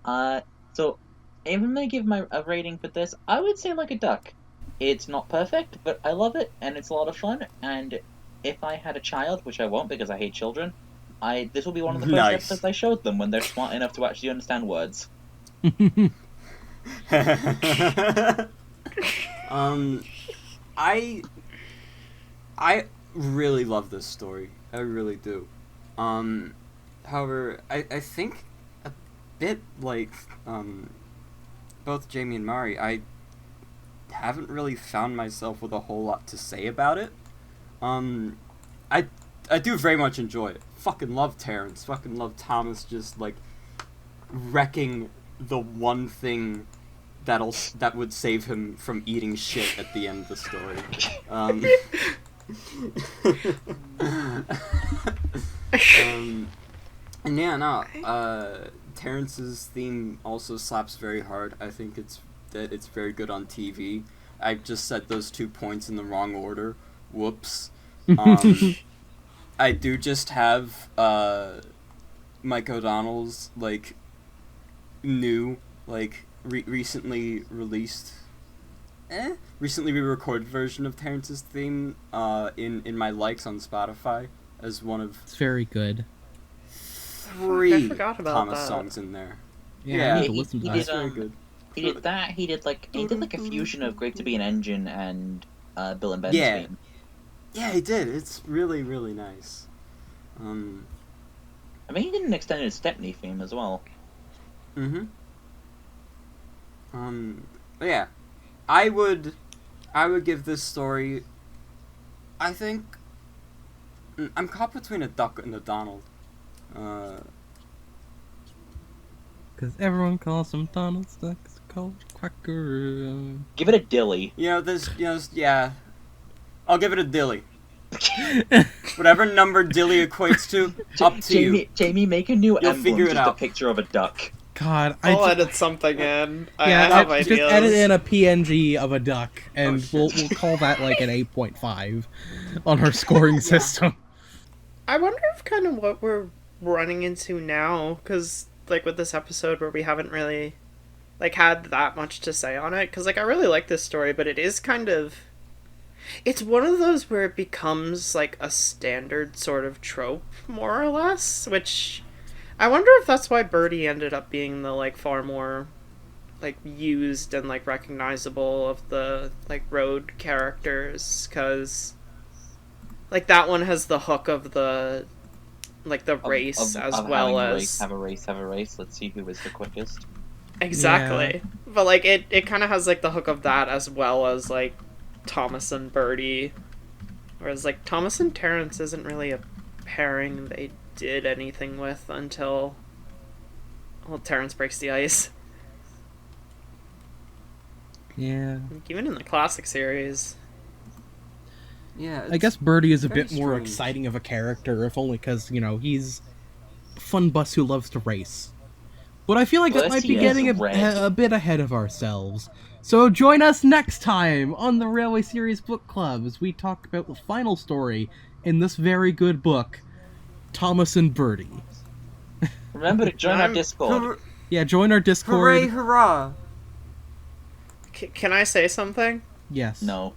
So if I'm gonna give a rating for this, I would say like a duck. It's not perfect, but I love it, and it's a lot of fun, and if I had a child, which I won't because I hate children, this will be one of the first Nice. episodes I showed them when they're smart enough to actually understand words. I really love this story. I really do. However, I think a bit like both Jamie and Mari, I haven't really found myself with a whole lot to say about it. I do very much enjoy it. Fucking love Terence. Fucking love Thomas just like wrecking the one thing that would save him from eating shit at the end of the story. And yeah, no. Terence's theme also slaps very hard. I think it's very good on TV. I just said those 2 points in the wrong order. Whoops. I do just have Mike O'Donnell's like new like recently released recently re-recorded version of Terence's theme in my likes on Spotify as one of It's very good. 3 I forgot about Thomas that. songs in there. Yeah, I need to he- listen to he that. That's very good. He did that. He did like a fusion of Great to Be an Engine and Bill and Ben's Yeah. theme. Yeah, he did. It's really, really nice. I mean, he did an extended Stepney theme as well. Mm-hmm. But yeah, I would give this story. I think I'm caught between a duck and a Donald. Because everyone calls him Donald Duck's called Quacker. Give it a dilly. Yeah. I'll give it a dilly. Whatever number dilly equates to, up to you. Jamie, make a new You'll emblem, figure it just a out. picture of a duck. God, I'll edit something in. I yeah, have just ideas. edit in a PNG of a duck, and shit. we'll call that like an 8.5 on our scoring system. I wonder if kind of what we're running into now, because like with this episode where we haven't really like had that much to say on it, because like I really like this story, but it is kind of, it's one of those where it becomes like a standard sort of trope more or less, which I wonder if that's why Birdie ended up being the like far more like used and like recognizable of the like road characters, because like that one has the hook of the like the race as well as have a race. Let's see who is the quickest. exactly. Yeah. But like it kind of has like the hook of that as well as like Thomas and Birdie, whereas like Thomas and Terence isn't really a pairing they did anything with until Terence breaks the ice. Yeah. Like, even in the classic series. Yeah, I guess Birdie is a very bit more strange. exciting of a character, if only because, he's a fun bus who loves to race. But I feel like that Plus might be he getting is red. a bit ahead of ourselves. So join us next time on the Railway Series Book Club as we talk about the final story in this very good book, Thomas and Birdie. Remember to join our Discord. Yeah, join our Discord. Hooray, hurrah! Can I say something? Yes. No.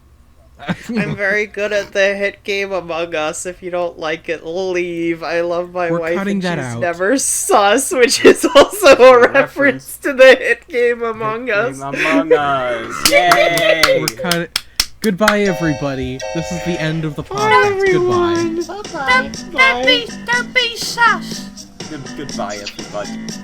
I'm very good at the hit game Among Us. If you don't like it, leave. I love my We're wife cutting and that she's out. never sus, which is also a reference to the hit game Among Us. Among Us! Yay! Goodbye, everybody. This is the end of the podcast. Goodbye. Bye-bye. Don't be sus. Goodbye, everybody.